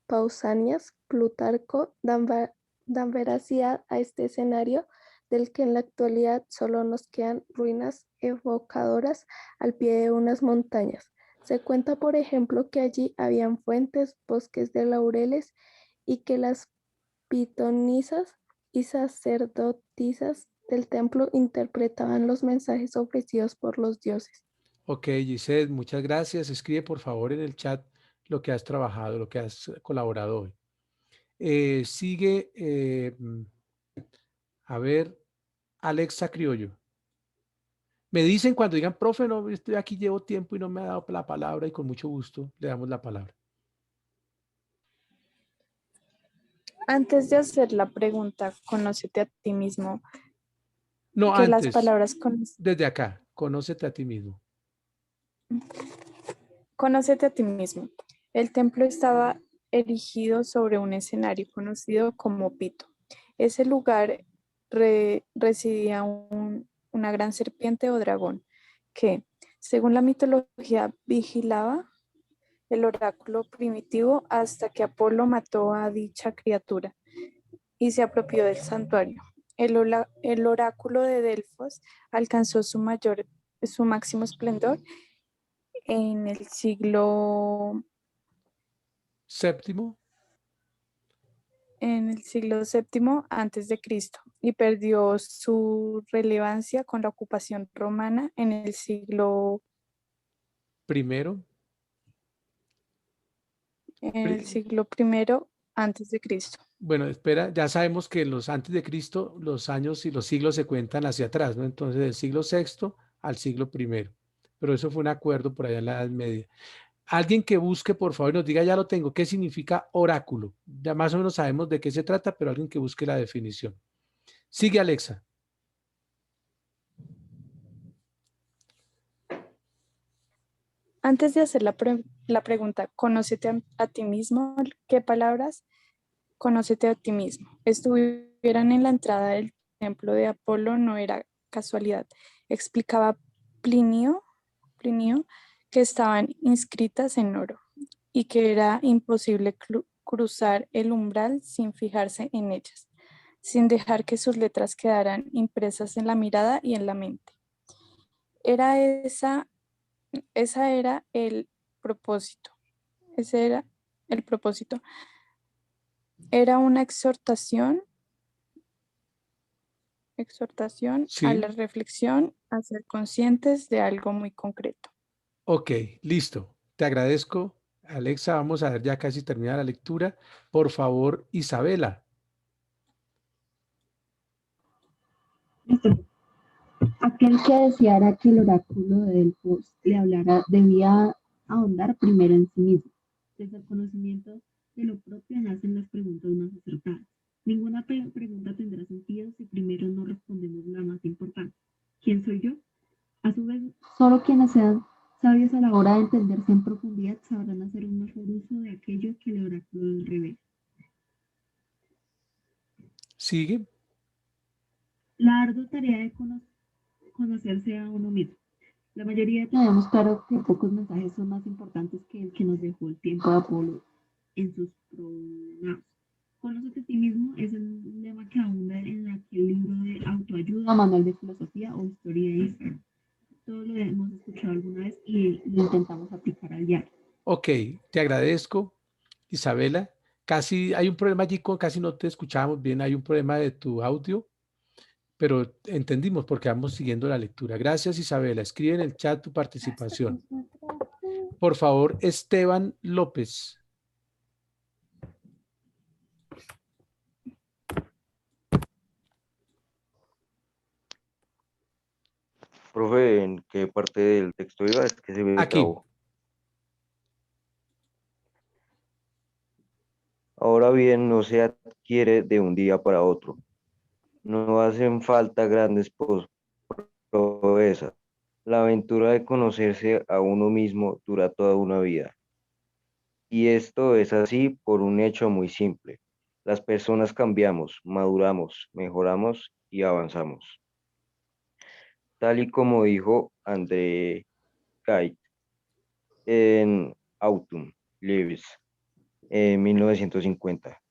Pausanias, Plutarco dan veracidad a este escenario del que en la actualidad solo nos quedan ruinas evocadoras al pie de unas montañas. Se cuenta, por ejemplo, que allí habían fuentes, bosques de laureles y que las pitonisas y sacerdotisas del templo interpretaban los mensajes ofrecidos por los dioses. Ok, Giselle, muchas gracias. Escribe por favor en el chat lo que has trabajado, lo que has colaborado hoy. Sigue, a ver, Alexa Criollo. Me dicen cuando digan, profe, no, estoy aquí, llevo tiempo y no me ha dado la palabra y con mucho gusto le damos la palabra. Antes de hacer la pregunta, conócete a ti mismo, No, que las antes, palabras desde acá, conócete a ti mismo. conócete a ti mismo. El templo estaba erigido sobre un escenario conocido como Pito. Ese lugar residía una gran serpiente o dragón que, según la mitología, vigilaba el oráculo primitivo hasta que Apolo mató a dicha criatura y se apropió del santuario. El oráculo de Delfos alcanzó su máximo esplendor en el siglo Séptimo. VII antes de Cristo y perdió su relevancia con la ocupación romana en el siglo Primero. I antes de Cristo. Bueno, espera, ya sabemos que los antes de Cristo, los años y los siglos se cuentan hacia atrás, ¿no? Entonces, del siglo VI al siglo I. Pero eso fue un acuerdo por allá en la Edad Media. Alguien que busque, por favor, y nos diga, ya lo tengo, ¿qué significa oráculo? Ya más o menos sabemos de qué se trata, pero alguien que busque la definición. Sigue, Alexa. Antes de hacer la pregunta, conócete a ti mismo, ¿qué palabras conócete a ti mismo estuvieran en la entrada del templo de Apolo? No era casualidad. Explicaba Plinio que estaban inscritas en oro y que era imposible cruzar el umbral sin fijarse en ellas, sin dejar que sus letras quedaran impresas en la mirada y en la mente. Esa era el propósito. Ese era el propósito. Era una exhortación Sí. a la reflexión, a ser conscientes de algo muy concreto. Ok, listo. Te agradezco, Alexa. Vamos a ver ya casi terminada la lectura. Por favor, Isabela. Aquel que deseara que el oráculo de Delfos le hablara debía ahondar primero en sí mismo. Desde el conocimiento de lo propio nacen las preguntas más acertadas. Ninguna pregunta tendrá sentido si primero no respondemos la más importante. ¿Quién soy yo? A su vez, solo quienes sean sabios a la hora de entenderse en profundidad sabrán hacer un mejor uso de aquello que el oráculo les revela. Sigue. La ardua tarea de conocerse a uno mismo. La mayoría tenemos claro que pocos mensajes son más importantes que el que nos dejó el tiempo de Apolo en sus pronouns. Conócete a ti mismo es el lema que abunda en aquel libro de autoayuda, manual de filosofía o historia de Instagram. Todos lo hemos escuchado alguna vez y lo intentamos aplicar al diario. Ok, te agradezco, Isabela. Casi hay un problema allí, casi no te escuchábamos bien, hay un problema de tu audio, pero entendimos porque vamos siguiendo la lectura. Gracias, Isabela. Escribe en el chat tu participación. Por favor, Esteban López. Profe, ¿en qué parte del texto iba? Es que se me Aquí. trabó. Ahora bien, no se adquiere de un día para otro. No hacen falta grandes proezas. La aventura de conocerse a uno mismo dura toda una vida. Y esto es así por un hecho muy simple. Las personas cambiamos, maduramos, mejoramos y avanzamos. Tal y como dijo André Gide en Autumn Leaves en 1950.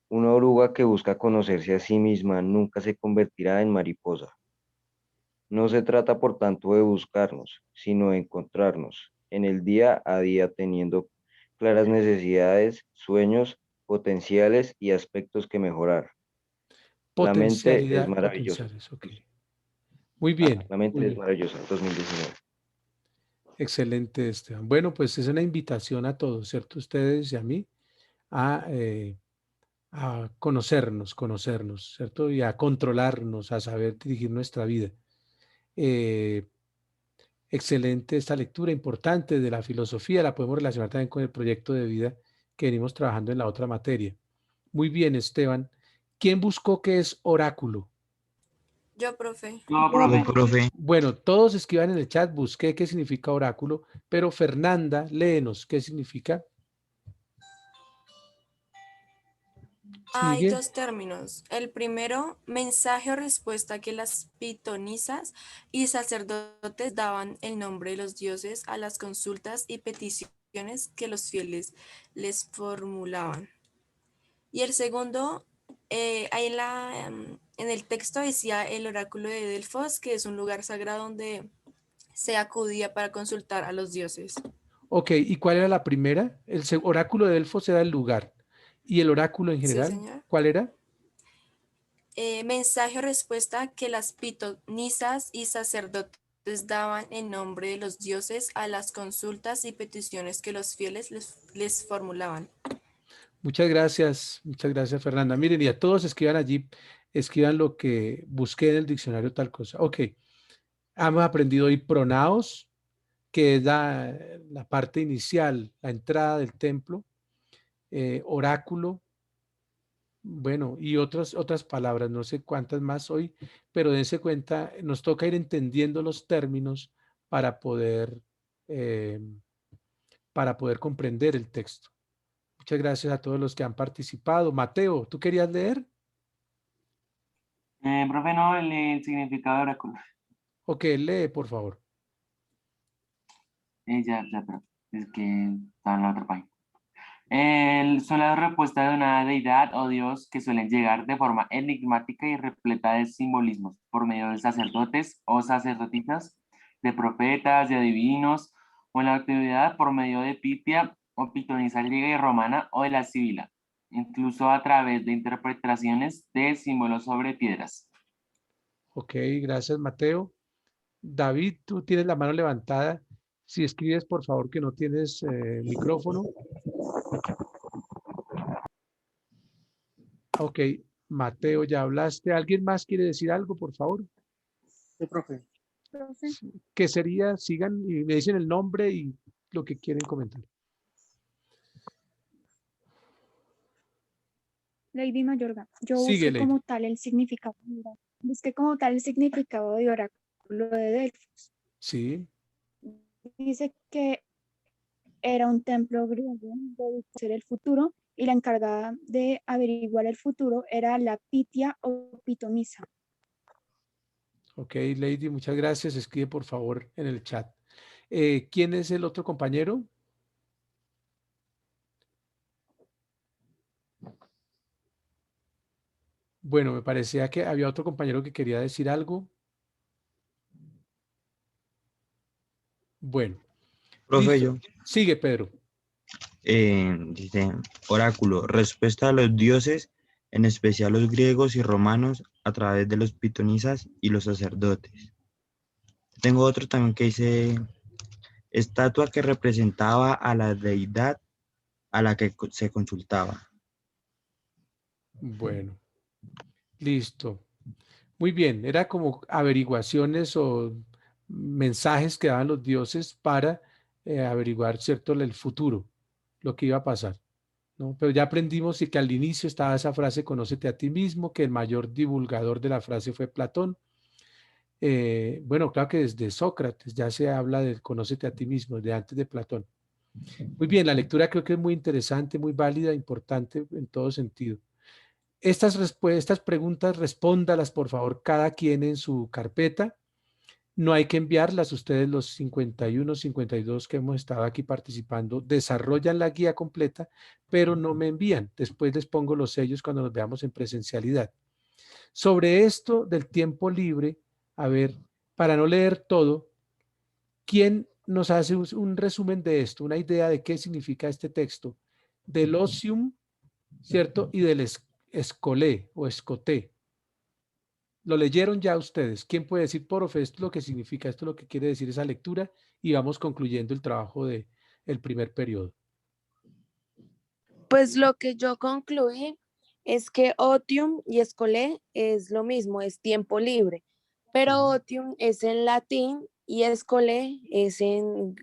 Una oruga que busca conocerse a sí misma nunca se convertirá en mariposa. No se trata, por tanto, de buscarnos, sino de encontrarnos en el día a día teniendo claras necesidades, sueños, potenciales y aspectos que mejorar. La mente es maravillosa. Potenciales, ok. Muy bien. La mente Muy es bien. maravillosa, 2019. Excelente, Esteban. Bueno, pues es una invitación a todos, ¿cierto? Ustedes y a mí a conocernos, ¿cierto? Y a controlarnos, a saber dirigir nuestra vida. Excelente esta lectura importante de la filosofía, la podemos relacionar también con el proyecto de vida que venimos trabajando en la otra materia. Muy bien, Esteban. ¿Quién buscó qué es oráculo? Yo, profe. No, profe. Profe. Bueno, todos escriban en el chat, busqué qué significa oráculo, pero Fernanda, léenos qué significa. Hay Sigue. dos términos. El primero, mensaje o respuesta que las pitonisas y sacerdotes daban en nombre de los dioses a las consultas y peticiones que los fieles les formulaban. Y el segundo, ahí en el texto decía el oráculo de Delfos, que es un lugar sagrado donde se acudía para consultar a los dioses. Ok, ¿y cuál era la primera? El oráculo de Delfos era el lugar. ¿Y el oráculo en Sí, general? señor. ¿Cuál era? Mensaje o respuesta que las pitonisas y sacerdotes daban en nombre de los dioses a las consultas y peticiones que los fieles les formulaban. Muchas gracias, Fernanda. Miren, y a todos escriban allí, escriban lo que busqué en el diccionario tal cosa. Ok, hemos aprendido hoy pronaos, que es la parte inicial, la entrada del templo, oráculo, bueno, y otras palabras, no sé cuántas más hoy, pero dense cuenta, nos toca ir entendiendo los términos eh, para poder comprender el texto. Muchas gracias a todos los que han participado. Mateo, ¿tú querías leer? Profe, no, el significado de oráculo. Ok, lee, por favor. Pero es que está en la otra página. Son las respuestas de una deidad o dios que suelen llegar de forma enigmática y repleta de simbolismos por medio de sacerdotes o sacerdotisas, de profetas, de adivinos, o en la actividad por medio de Pitia o pitonisa griega y romana o de la sibila, incluso a través de interpretaciones de símbolos sobre piedras. Ok, gracias, Mateo. David, tú tienes la mano levantada. Si escribes, por favor, que no tienes micrófono. Ok, Mateo, ya hablaste. ¿Alguien más quiere decir algo, por favor? Sí, profe. ¿Qué sería? Sigan y me dicen el nombre y lo que quieren comentar. Lady Mayorga, yo Sigue, busqué Lady. como tal el significado. Busqué como tal el significado de oráculo de Delfos. Sí. Dice que era un templo griego dedicado a ser el futuro y la encargada de averiguar el futuro era la Pitia o pitonisa. Ok, Lady, muchas gracias. Escribe, por favor, en el chat. ¿Quién es el otro compañero? Bueno, me parecía que había otro compañero que quería decir algo. Bueno. Profe, Listo. Sigue, Pedro. Dice, oráculo, respuesta a los dioses, en especial los griegos y romanos, a través de los pitonisas y los sacerdotes. Tengo otro también que dice, estatua que representaba a la deidad a la que se consultaba. Bueno, listo. Muy bien, era como averiguaciones o mensajes que daban los dioses para averiguar, ¿cierto?, el futuro, lo que iba a pasar, ¿no? Pero ya aprendimos y que al inicio estaba esa frase, conócete a ti mismo, que el mayor divulgador de la frase fue Platón. Bueno, claro que desde Sócrates ya se habla del conócete a ti mismo, de antes de Platón. Muy bien, la lectura creo que es muy interesante, muy válida, importante en todo sentido. Estas preguntas, respóndalas por favor cada quien en su carpeta. No hay que enviarlas. Ustedes, los 51, 52 que hemos estado aquí participando, desarrollan la guía completa, pero no me envían. Después les pongo los sellos cuando nos veamos en presencialidad. Sobre esto del tiempo libre, a ver, para no leer todo, ¿quién nos hace un resumen de esto, una idea de qué significa este texto? Del osium, ¿cierto? Y del escolé o escoté. Lo leyeron ya ustedes. ¿Quién puede decir, profe, esto es lo que significa, esto es lo que quiere decir esa lectura? Y vamos concluyendo el trabajo del primer periodo. Pues lo que yo concluí es que otium y escolé es lo mismo, es tiempo libre, pero otium es en latín y escolé es en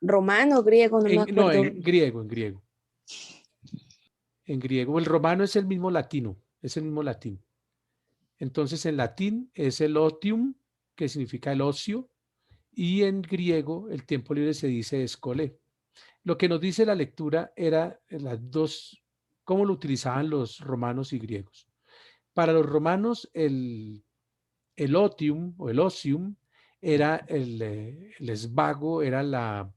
romano, griego, no me No, acuerdo. en griego, en griego. En griego. El romano es el mismo latino, es el mismo latín. Entonces en latín es el otium, que significa el ocio, y en griego el tiempo libre se dice escolé. Lo que nos dice la lectura era las dos, cómo lo utilizaban los romanos y griegos. Para los romanos el otium o el ocium era el esvago, era la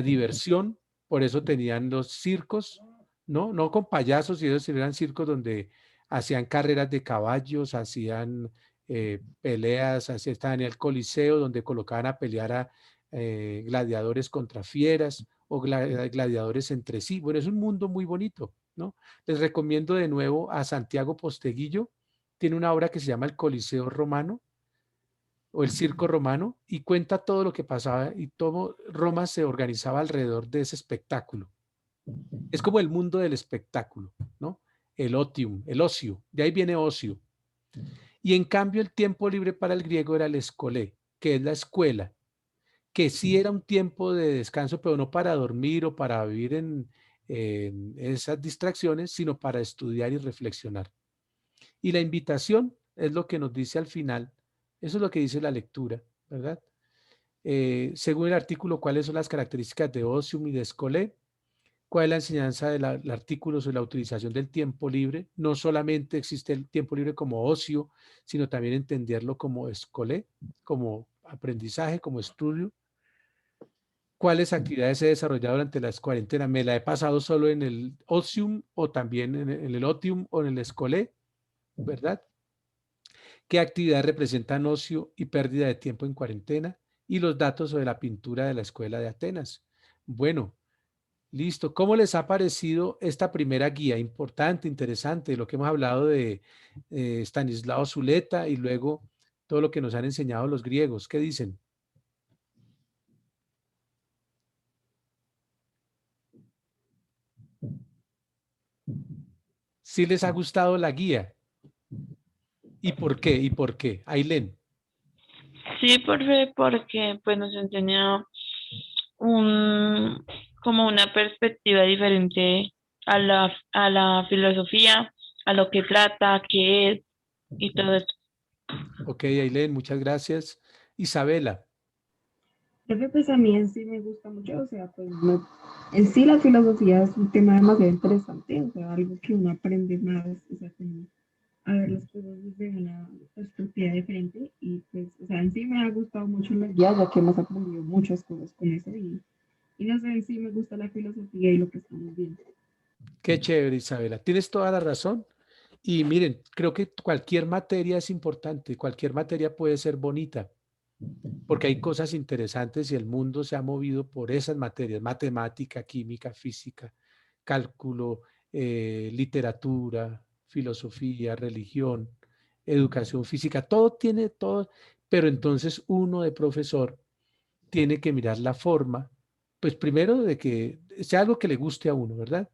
diversión, por eso tenían los circos, no con payasos, sino eran circos donde hacían carreras de caballos, hacían peleas, estaban en el Coliseo donde colocaban a pelear a gladiadores contra fieras o gladiadores entre sí. Bueno, es un mundo muy bonito, ¿no? Les recomiendo de nuevo a Santiago Posteguillo, tiene una obra que se llama El Coliseo Romano o el Circo Romano y cuenta todo lo que pasaba y todo Roma se organizaba alrededor de ese espectáculo. Es como el mundo del espectáculo, ¿no? El otium, el ocio, de ahí viene ocio. Y en cambio el tiempo libre para el griego era el escolé, que es la escuela, que sí era un tiempo de descanso, pero no para dormir o para vivir en esas distracciones, sino para estudiar y reflexionar. Y la invitación es lo que nos dice al final, eso es lo que dice la lectura, ¿verdad? Según el artículo, ¿cuáles son las características de ocium y de escolé? ¿Cuál es la enseñanza del artículo sobre la utilización del tiempo libre? No solamente existe el tiempo libre como ocio, sino también entenderlo como escolé, como aprendizaje, como estudio. ¿Cuáles actividades he desarrollado durante las cuarentenas? ¿Me la he pasado solo en el ocium o también en el otium o en el escolé? ¿Verdad? ¿Qué actividades representan ocio y pérdida de tiempo en cuarentena? Y los datos sobre la pintura de la Escuela de Atenas. Bueno, listo. ¿Cómo les ha parecido esta primera guía? Importante, interesante, lo que hemos hablado de Stanislao Zuleta y luego todo lo que nos han enseñado los griegos. ¿Qué dicen? ¿Sí les ha gustado la guía? ¿Y por qué? ¿Y por qué? Ailén. Sí, porque pues nos enseña como una perspectiva diferente a la filosofía, a lo que trata, qué es y todo eso. Ok, Ailén, muchas gracias. Isabela. Profe, pues a mí en sí me gusta mucho, o sea, pues en sí la filosofía es un tema demasiado interesante, o sea, algo que uno aprende más, o sea, como a ver las cosas desde una perspectiva diferente y pues, o sea, en sí me ha gustado mucho la guía, ya que hemos aprendido muchas cosas con eso y no sé, en sí me gusta la filosofía y lo que estamos viendo. Qué chévere, Isabela. Tienes toda la razón. Y miren, creo que cualquier materia es importante, cualquier materia puede ser bonita, porque hay cosas interesantes y el mundo se ha movido por esas materias, matemática, química, física, cálculo, literatura, filosofía, religión, educación física, todo tiene todo, pero entonces uno de profesor tiene que mirar la forma, pues primero de que sea algo que le guste a uno, ¿verdad?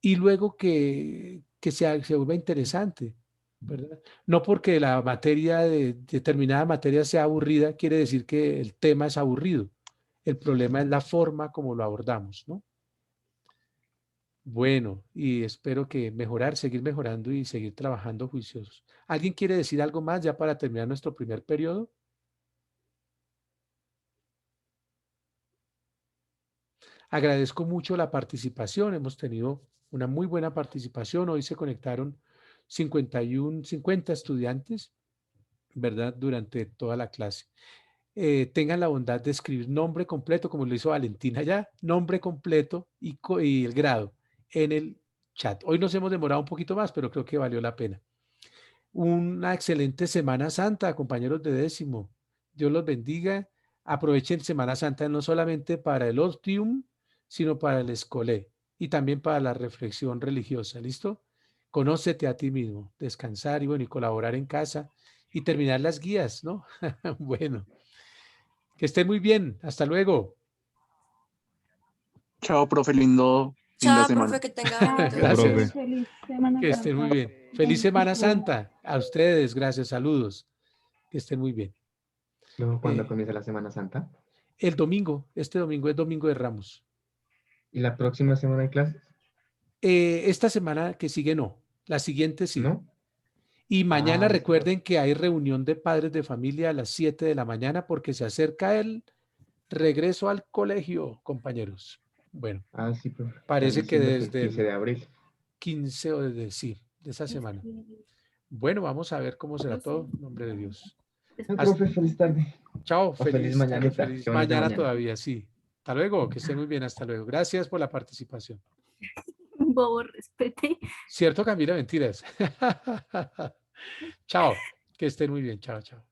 Y luego que se vuelva interesante, ¿verdad? No porque la materia de determinada materia sea aburrida, quiere decir que el tema es aburrido. El problema es la forma como lo abordamos, ¿no? Bueno, y espero que mejorar, seguir mejorando y seguir trabajando juiciosos. ¿Alguien quiere decir algo más ya para terminar nuestro primer periodo? Agradezco mucho la participación. Hemos tenido una muy buena participación. Hoy se conectaron 50 estudiantes, ¿verdad? Durante toda la clase. Tengan la bondad de escribir nombre completo, como lo hizo Valentina ya, nombre completo y el grado en el chat. Hoy nos hemos demorado un poquito más, pero creo que valió la pena. Una excelente Semana Santa, compañeros de décimo. Dios los bendiga. Aprovechen Semana Santa no solamente para el ostium, sino para el escolé y también para la reflexión religiosa. ¿Listo? Conócete a ti mismo, descansar y bueno, y colaborar en casa y terminar las guías, ¿no? Bueno, que estén muy bien. Hasta luego. Chao, profe, linda Chao, semana. profe, que tenga bonito día. Gracias. Feliz Semana Que estén muy Santa. bien. Feliz Semana Santa. A ustedes, gracias. Saludos. Que estén muy bien. Luego, ¿cuándo Eh, comienza la Semana Santa? El domingo, este domingo es Domingo de Ramos. ¿Y la próxima semana hay clases? Esta semana que sigue no, la siguiente sí. ¿No? Y mañana Ah, recuerden que hay reunión de padres de familia a las 7 de la mañana porque se acerca el regreso al colegio, compañeros. Bueno, sí, profe. Están parece que diciendo que el desde 15 de el abril. 15 o desde sí, de esa semana. Bueno, vamos a ver cómo será todo, en nombre de Dios. Profe, feliz tarde. Chao, O feliz feliz mañanita, feliz que bonita mañana mañana. todavía, sí. Hasta luego, que estén muy bien, hasta luego. Gracias por la participación. Bobo, respete. ¿Cierto, Camila? Mentiras. Chao, que estén muy bien. Chao, chao.